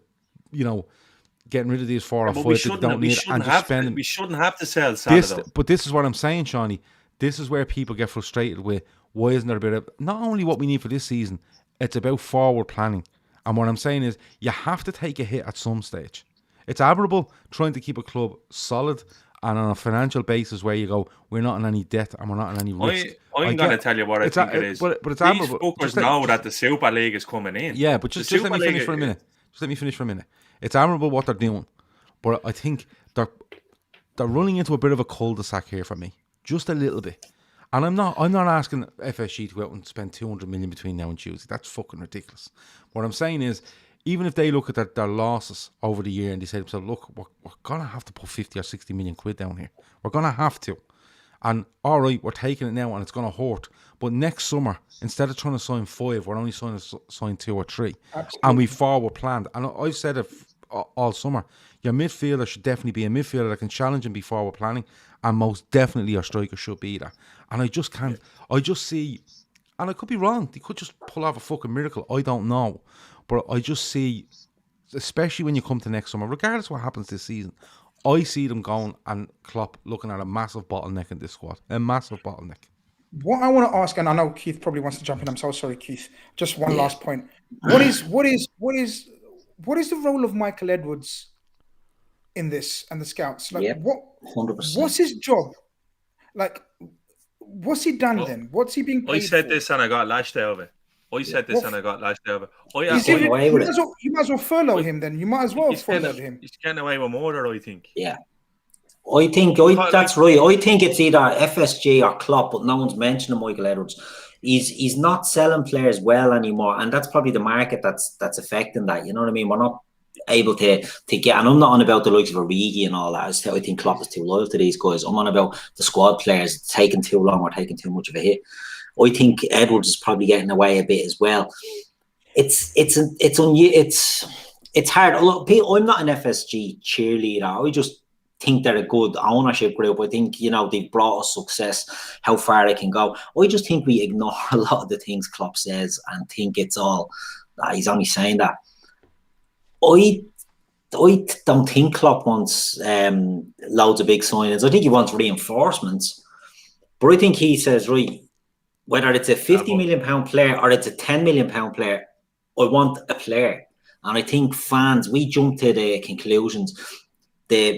getting rid of these 4 or 5 that they don't need and just spending. We shouldn't have to sell Salah, though. But this is what I'm saying, Seany. This is where people get frustrated with, why isn't there a bit of, not only what we need for this season, It's about forward planning. And what I'm saying is you have to take a hit at some stage. It's admirable trying to keep a club solid and on a financial basis where you go, we're not in any debt and we're not in any risk. I'm going to tell you what I think it is. But it's These admirable. fuckers know that the Super League is coming in. Yeah, but just let me finish for a minute. Just let me finish for a minute. It's admirable what they're doing. But I think they're running into a bit of a cul-de-sac here for me. Just a little bit. And I'm not asking FSG to go out and spend 200 million between now and Tuesday. That's fucking ridiculous. What I'm saying is, even if they look at their losses over the year and they say to themselves, look, we're going to have to put 50 or 60 million quid down here. We're going to have to. And all right, we're taking it now and it's going to hurt. But next summer, instead of trying to sign 5, we're only sign 2 or 3. Absolutely. And we forward planned. And I've said it all summer. Your midfielder should definitely be a midfielder that can challenge and be forward planning. And most definitely your striker should be that. And I just can't. I just see, and I could be wrong. They could just pull off a fucking miracle. I don't know. But I just see, especially when you come to next summer, regardless of what happens this season, I see them going and Klopp looking at a massive bottleneck in this squad. A massive bottleneck. What I want to ask, and I know Keith probably wants to jump in. I'm so sorry, Keith. Just one last point. What is the role of Michael Edwards in this and the scouts? Like, 100%. What's his job? Like, what's he done then? What's he being paid I said for? this and I got lashed out of it. I said this and I got lashed out of it. You might as well furlough him then. You might as well furlough him. He's getting away with murder, I think. Yeah. I think that's right. I think it's either FSG or Klopp, but no one's mentioning Michael Edwards. He's not selling players well anymore, and that's probably the market that's affecting that. You know what I mean? We're not able to get, and I'm not on about the likes of Origi and all that. I think Klopp is too loyal to these guys. I'm on about the squad players taking too long or taking too much of a hit. I think Edwards is probably getting away a bit as well. It's hard. Look, I'm not an FSG cheerleader. I just think they're a good ownership group. I think, they've brought us success, how far they can go. I just think we ignore a lot of the things Klopp says and think it's all, he's only saying that. I don't think Klopp wants loads of big signings. I think he wants reinforcements. But I think he says, right, whether it's a £50 million player or it's a £10 million player, I want a player. And I think fans, we jump to the conclusions.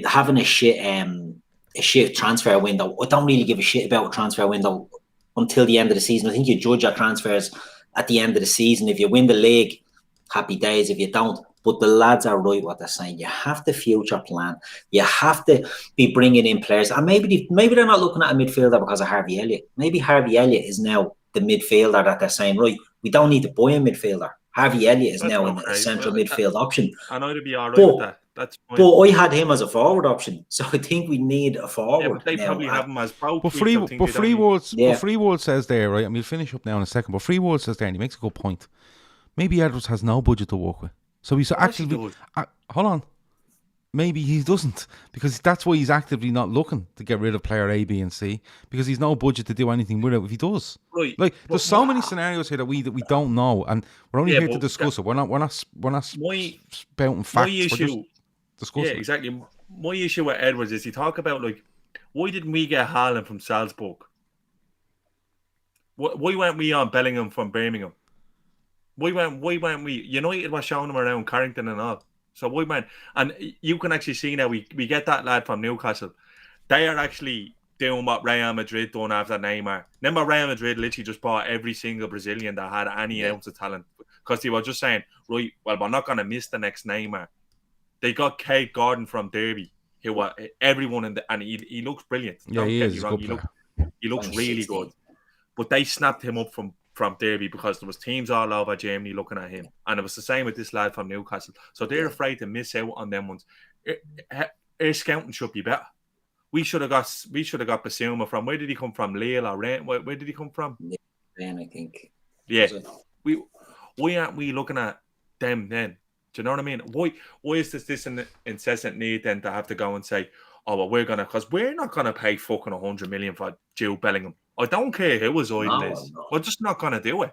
Having a shit transfer window. I don't really give a shit about a transfer window until the end of the season. I think you judge your transfers at the end of the season. If you win the league, happy days. If you don't, but the lads are right what they're saying. You have to future plan. You have to be bringing in players. And maybe they're not looking at a midfielder because of Harvey Elliott. Maybe Harvey Elliott is now the midfielder that they're saying, right, we don't need to buy a midfielder. Harvey Elliott is now a central midfield option. I know to be all right with that. That's fine. But I had him as a forward option. So I think we need a forward. Yeah, but they probably have him as both. But Freeworld says there, right? And we'll finish up now in a second. But Freeworld says there, and he makes a good point. Maybe Edwards has no budget to work with. So he's actively... hold on. Maybe he doesn't. Because that's why he's actively not looking to get rid of player A, B, and C. Because he's no budget to do anything with it if he does. Right. Like, there's so many scenarios here that we don't know. And we're only here to discuss it. We're not spouting facts. My issue... We're just discussing it. Exactly. My issue with Edwards is he talk about, like, why didn't we get Haaland from Salzburg? Why weren't we on Bellingham from Birmingham? Why weren't we? United was showing them around Carrington and all. So why weren't? And you can actually see now we get that lad from Newcastle. They are actually doing what Real Madrid done after Neymar. Remember, Real Madrid literally just bought every single Brazilian that had any ounce of talent because they were just saying, right, well, we're not going to miss the next Neymar. They got Kate Gordon from Derby, who was everyone and he looks brilliant. Yeah, he is. He looks really good. But they snapped him up from Derby because there was teams all over Germany looking at him. And it was the same with this lad from Newcastle. So they're afraid to miss out on them ones. Our scouting should be better. We should have got Basuma from, where did he come from? Lille or Rennes? Where did he come from? Rennes, I think. Yeah. Why aren't we looking at them then? Do you know what I mean? Why is this an incessant need then to have to go and say, oh, well, because we're not going to pay fucking 100 million for Jude Bellingham. I don't care who his idol is. No. We're just not going to do it.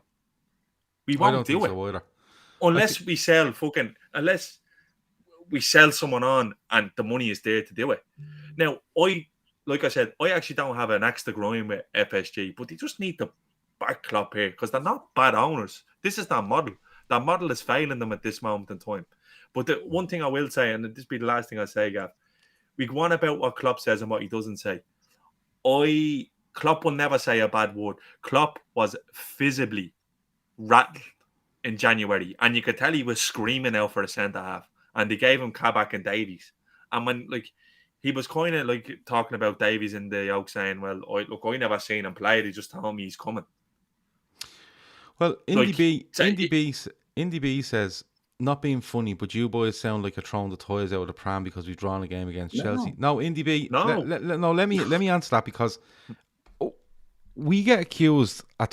We won't do it. So unless we sell someone on and the money is there to do it. Now, like I said, I actually don't have an axe to grind with FSG, but they just need to back Klopp here because they're not bad owners. This is their model. That model is failing them at this moment in time. But the one thing I will say, and this will be the last thing I say, Gav, we go on about what Klopp says and what he doesn't say. Klopp will never say a bad word. Klopp was visibly rattled in January, and you could tell he was screaming out for a centre half, and they gave him Kabak and Davies. And when he was kind of talking about Davies in the Oak, saying, "Well, I never seen him play. They just told me he's coming." Well, Indy B says, not being funny, but you boys sound like you're throwing the toys out of the pram because we've drawn a game against Chelsea. No, Indy B. No. Let me answer that, because we get accused at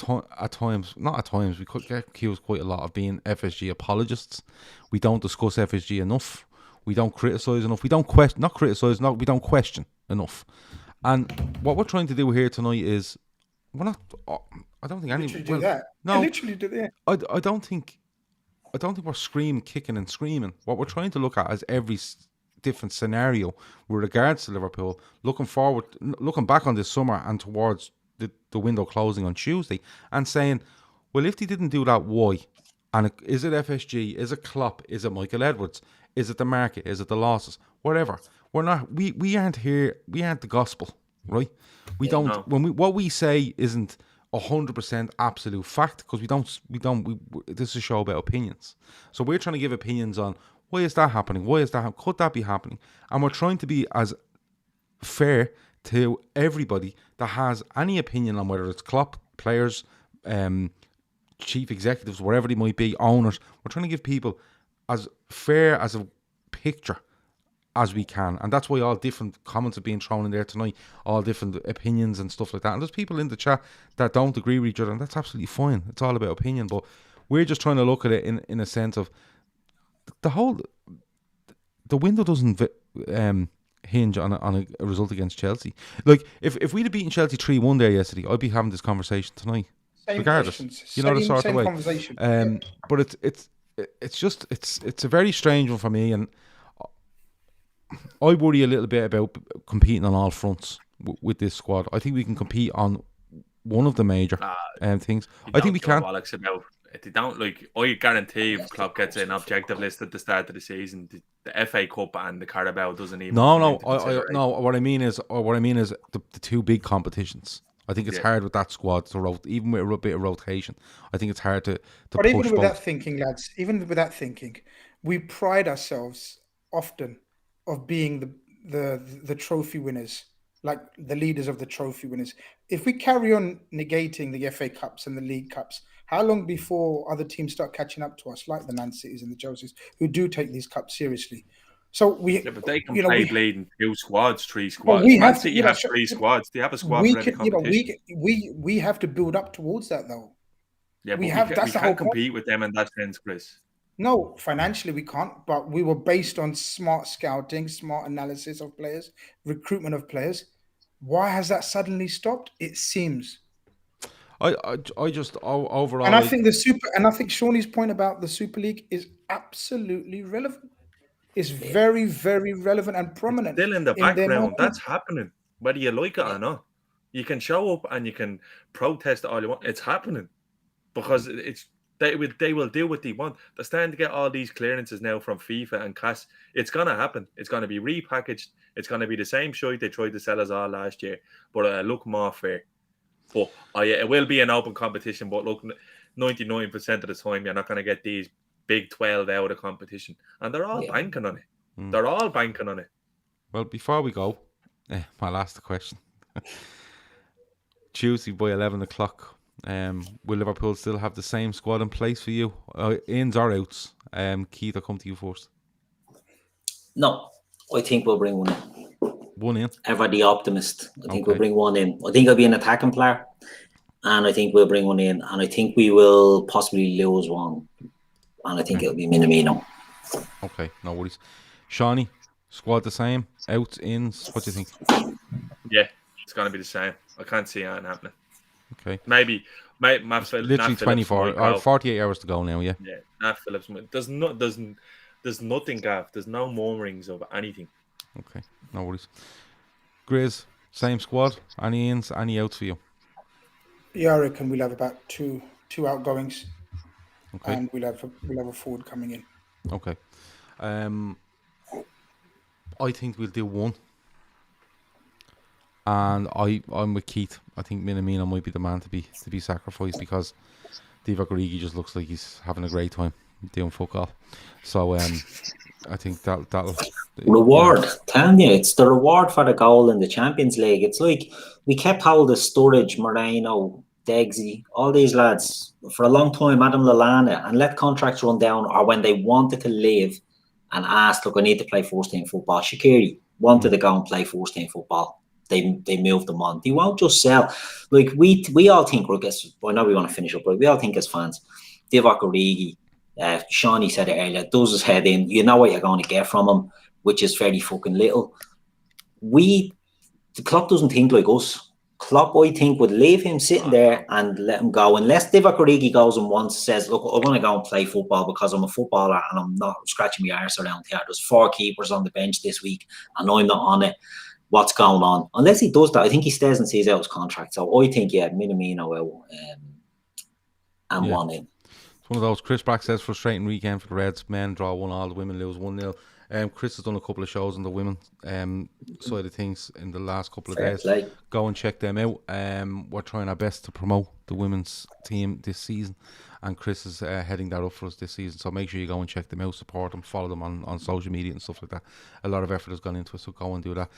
times. Not at times. We could get accused quite a lot of being FSG apologists. We don't discuss FSG enough. We don't criticise enough. We don't question. Not criticise. No, we don't question enough. And what we're trying to do here tonight is, we're not. I don't think anyone do that. No, literally do that. I don't think we're screaming, kicking and screaming. What we're trying to look at is every different scenario with regards to Liverpool, looking back on this summer and towards the window closing on Tuesday, and saying, well, if they didn't do that, why? And is it FSG? Is it Klopp? Is it Michael Edwards? Is it the market? Is it the losses? Whatever. We're not. We aren't here. We aren't the gospel, right? We don't. No. What we say isn't 100% absolute fact, because we don't. This is a show about opinions. So we're trying to give opinions on why is that happening? Why is that? Could that be happening? And we're trying to be as fair to everybody that has any opinion on whether it's Klopp, players, chief executives, whatever they might be, owners. We're trying to give people as fair as a picture as we can, and that's why all different comments are being thrown in there tonight, all different opinions and stuff like that. And there's people in the chat that don't agree with each other, and that's absolutely fine. It's all about opinion, but we're just trying to look at it in a sense of the window doesn't hinge on a result against Chelsea. Like if we'd have beaten Chelsea 3-1 there yesterday, I'd be having this conversation tonight, regardless. You know, the sort of way. Conversation. But it's a very strange one for me, and I worry a little bit about competing on all fronts with this squad. I think we can compete on one of the major things. I think we can. Alex, about they don't I guarantee if Klopp gets an objective list at the start of the season, the FA Cup and the Carabao doesn't even. No. What I mean is the two big competitions. I think it's hard with that squad to even with a bit of rotation. I think it's hard to but push even with both. that thinking, lads, we pride ourselves often of being the trophy winners, like the leaders of the trophy winners. If we carry on negating the FA Cups and the League Cups, how long before other teams start catching up to us, like the Man Cities and the Chelseas, who do take these cups seriously? So but they can play bleeding 2 squads, 3 squads. Well, we Man have City have 3 squads. They have a squad for every competition. We have to build up towards that, though. Yeah, but we can't compete with them in that sense, Chris. No, financially we can't, but we were based on smart scouting, smart analysis of players, recruitment of players. Why has that suddenly stopped? It seems. I just overall, and I think Shawnee's point about the Super League is absolutely relevant. It's very, very relevant and prominent. It's still in the background. That's happening, whether you like it or not. You can show up and you can protest all you want. It's happening because they will do what they want. They're starting to get all these clearances now from FIFA and CAS. It's gonna happen. It's gonna be repackaged. It's gonna be the same shit they tried to sell us all last year, but it'll look more fair. But it will be an open competition. But look, 99% of the time, you're not going to get these big 12 out of competition, and they're all banking on it. They're all banking on it. Well, before we go, my last question: Tuesday by 11 o'clock. Will Liverpool still have the same squad in place for you? Ins or outs? Keith, I'll come to you first. No, I think we'll bring one in. One in? Ever the optimist. I think we'll bring one in. I think I'll be an attacking player, and I think we'll bring one in, and I think we will possibly lose one, and I think it'll be Minamino. Okay, no worries. Shawnee, squad the same? Outs, ins? What do you think? Yeah, it's going to be the same. I can't see anything happening. Okay. Maybe literally 24 or 48 hours to go now, yeah? Yeah, Nat Phillips. There's nothing, Gav. There's no murmurings of anything. Okay, no worries. Grizz, same squad. Any ins, any outs for you? Yeah, I reckon we'll have about two outgoings, Okay. and we'll have a forward coming in. Okay. I think we'll do one. And I'm with Keith. I think Minamino might be the man to be sacrificed because Divock Origi just looks like he's having a great time doing fuck all. So I think that'll reward. Telling you, it's the reward for the goal in the Champions League. It's like we kept hold of Sturridge, Moreno, Degsy, all these lads for a long time, Adam Lallana, and let contracts run down, or when they wanted to leave and asked, look, I need to play first team football. Shaqiri wanted to go and play first team football. They moved them on. They won't just sell. Like we all think, I know we want to finish up, but we all think as fans, Divock Origi, Shawnee said it earlier, does his head in. You know what you're going to get from him, which is very fucking little. The Klopp doesn't think like us. Klopp, I think, would leave him sitting there and let him go. Unless Divock Origi goes and once says, look, I want to go and play football because I'm a footballer and I'm not scratching my arse around here. There's 4 keepers on the bench this week and I'm not on it. What's going on? Unless he does that, I think he stays and sees out his contract. So I think, Minamino will and 1 in. It's one of those. Chris Brack says frustrating weekend for the Reds. Men draw 1-1, the women lose 1-0. Chris has done a couple of shows on the women side of things in the last couple of days. Go and check them out. We're trying our best to promote the women's team this season, and Chris is heading that up for us this season. So make sure you go and check them out, support them, follow them on social media and stuff like that. A lot of effort has gone into it, so go and do that.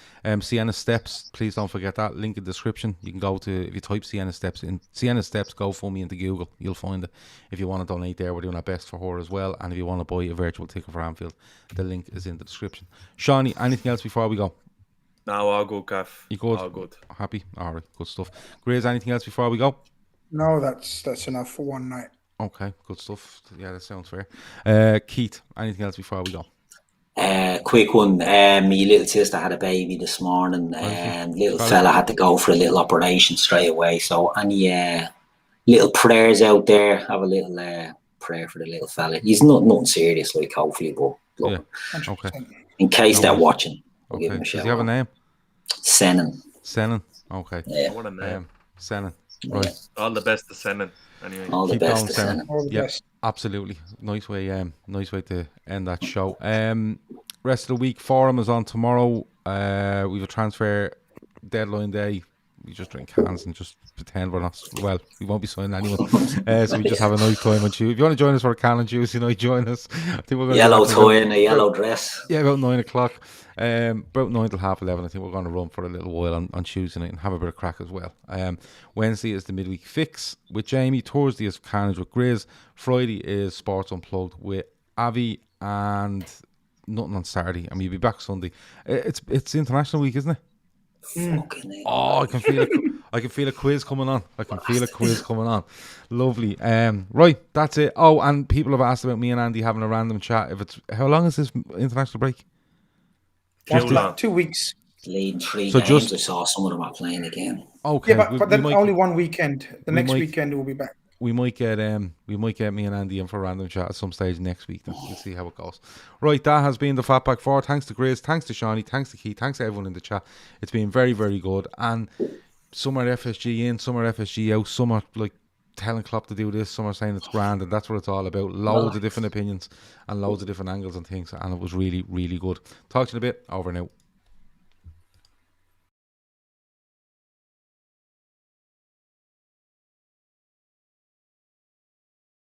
Sienna Steps, please don't forget that. Link in the description. You can go to, if you type Sienna Steps in, Sienna Steps, go for me into Google. You'll find it. If you want to donate there, we're doing our best for her as well. And if you want to buy a virtual ticket for Anfield, the link is in the description. Shawnee, anything else before we go? No, all good, Gav. You good? All good. Happy? All right, good stuff. Grizz, anything else before we go? No, that's enough for one night. Okay, good stuff. Yeah, that sounds fair. Keith, anything else before we go? Quick one. My little sister had a baby this morning, and little fella had to go for a little operation straight away. So any little prayers out there, have a little prayer for the little fella. He's nothing serious, like, hopefully, but look, okay. In case they're watching, I'll give him a shout. Does he have a name? Senan. Okay. Yeah. What a name. Senan. Right. Yeah. All the best to Senan. Anyway. All the best to Senan. Yeah, absolutely. Nice way to end that show. Rest of the week, forum is on tomorrow. We have a transfer deadline day. We just drink cans and just pretend we're not. Well, we won't be signing anyone. So we just have a nice time on Tuesday. If you want to join us for a can on Tuesday night, join us. I think we're going yellow tie and a yellow dress. Yeah, about 9 o'clock. About 9 till 11:30. I think we're going to run for a little while on Tuesday night and have a bit of crack as well. Wednesday is the midweek fix with Jamie. Thursday is Carnage with Grizz. Friday is Sports Unplugged with Avi, and nothing on Saturday. And we'll be back Sunday. It's International Week, isn't it? Oh, I can feel a quiz coming on. Lovely. Right, that's it. Oh, and people have asked about me and Andy having a random chat. How long is this international break? 2 weeks. Leading 3 games. I saw some of them are playing again. Okay, yeah, but then only one weekend. The next weekend we'll be back. We might get me and Andy in for a random chat at some stage next week. Then we'll see how it goes. Right, that has been the Fatback 4. Thanks to Grizz, thanks to Shawnee, thanks to Keith, thanks to everyone in the chat. It's been very, very good. And some are FSG in, some are FSG out, some are like telling Klopp to do this, some are saying it's grand, and that's what it's all about. Loads of different opinions and loads of different angles and things, and it was really, really good. Talk to you in a bit. Over now.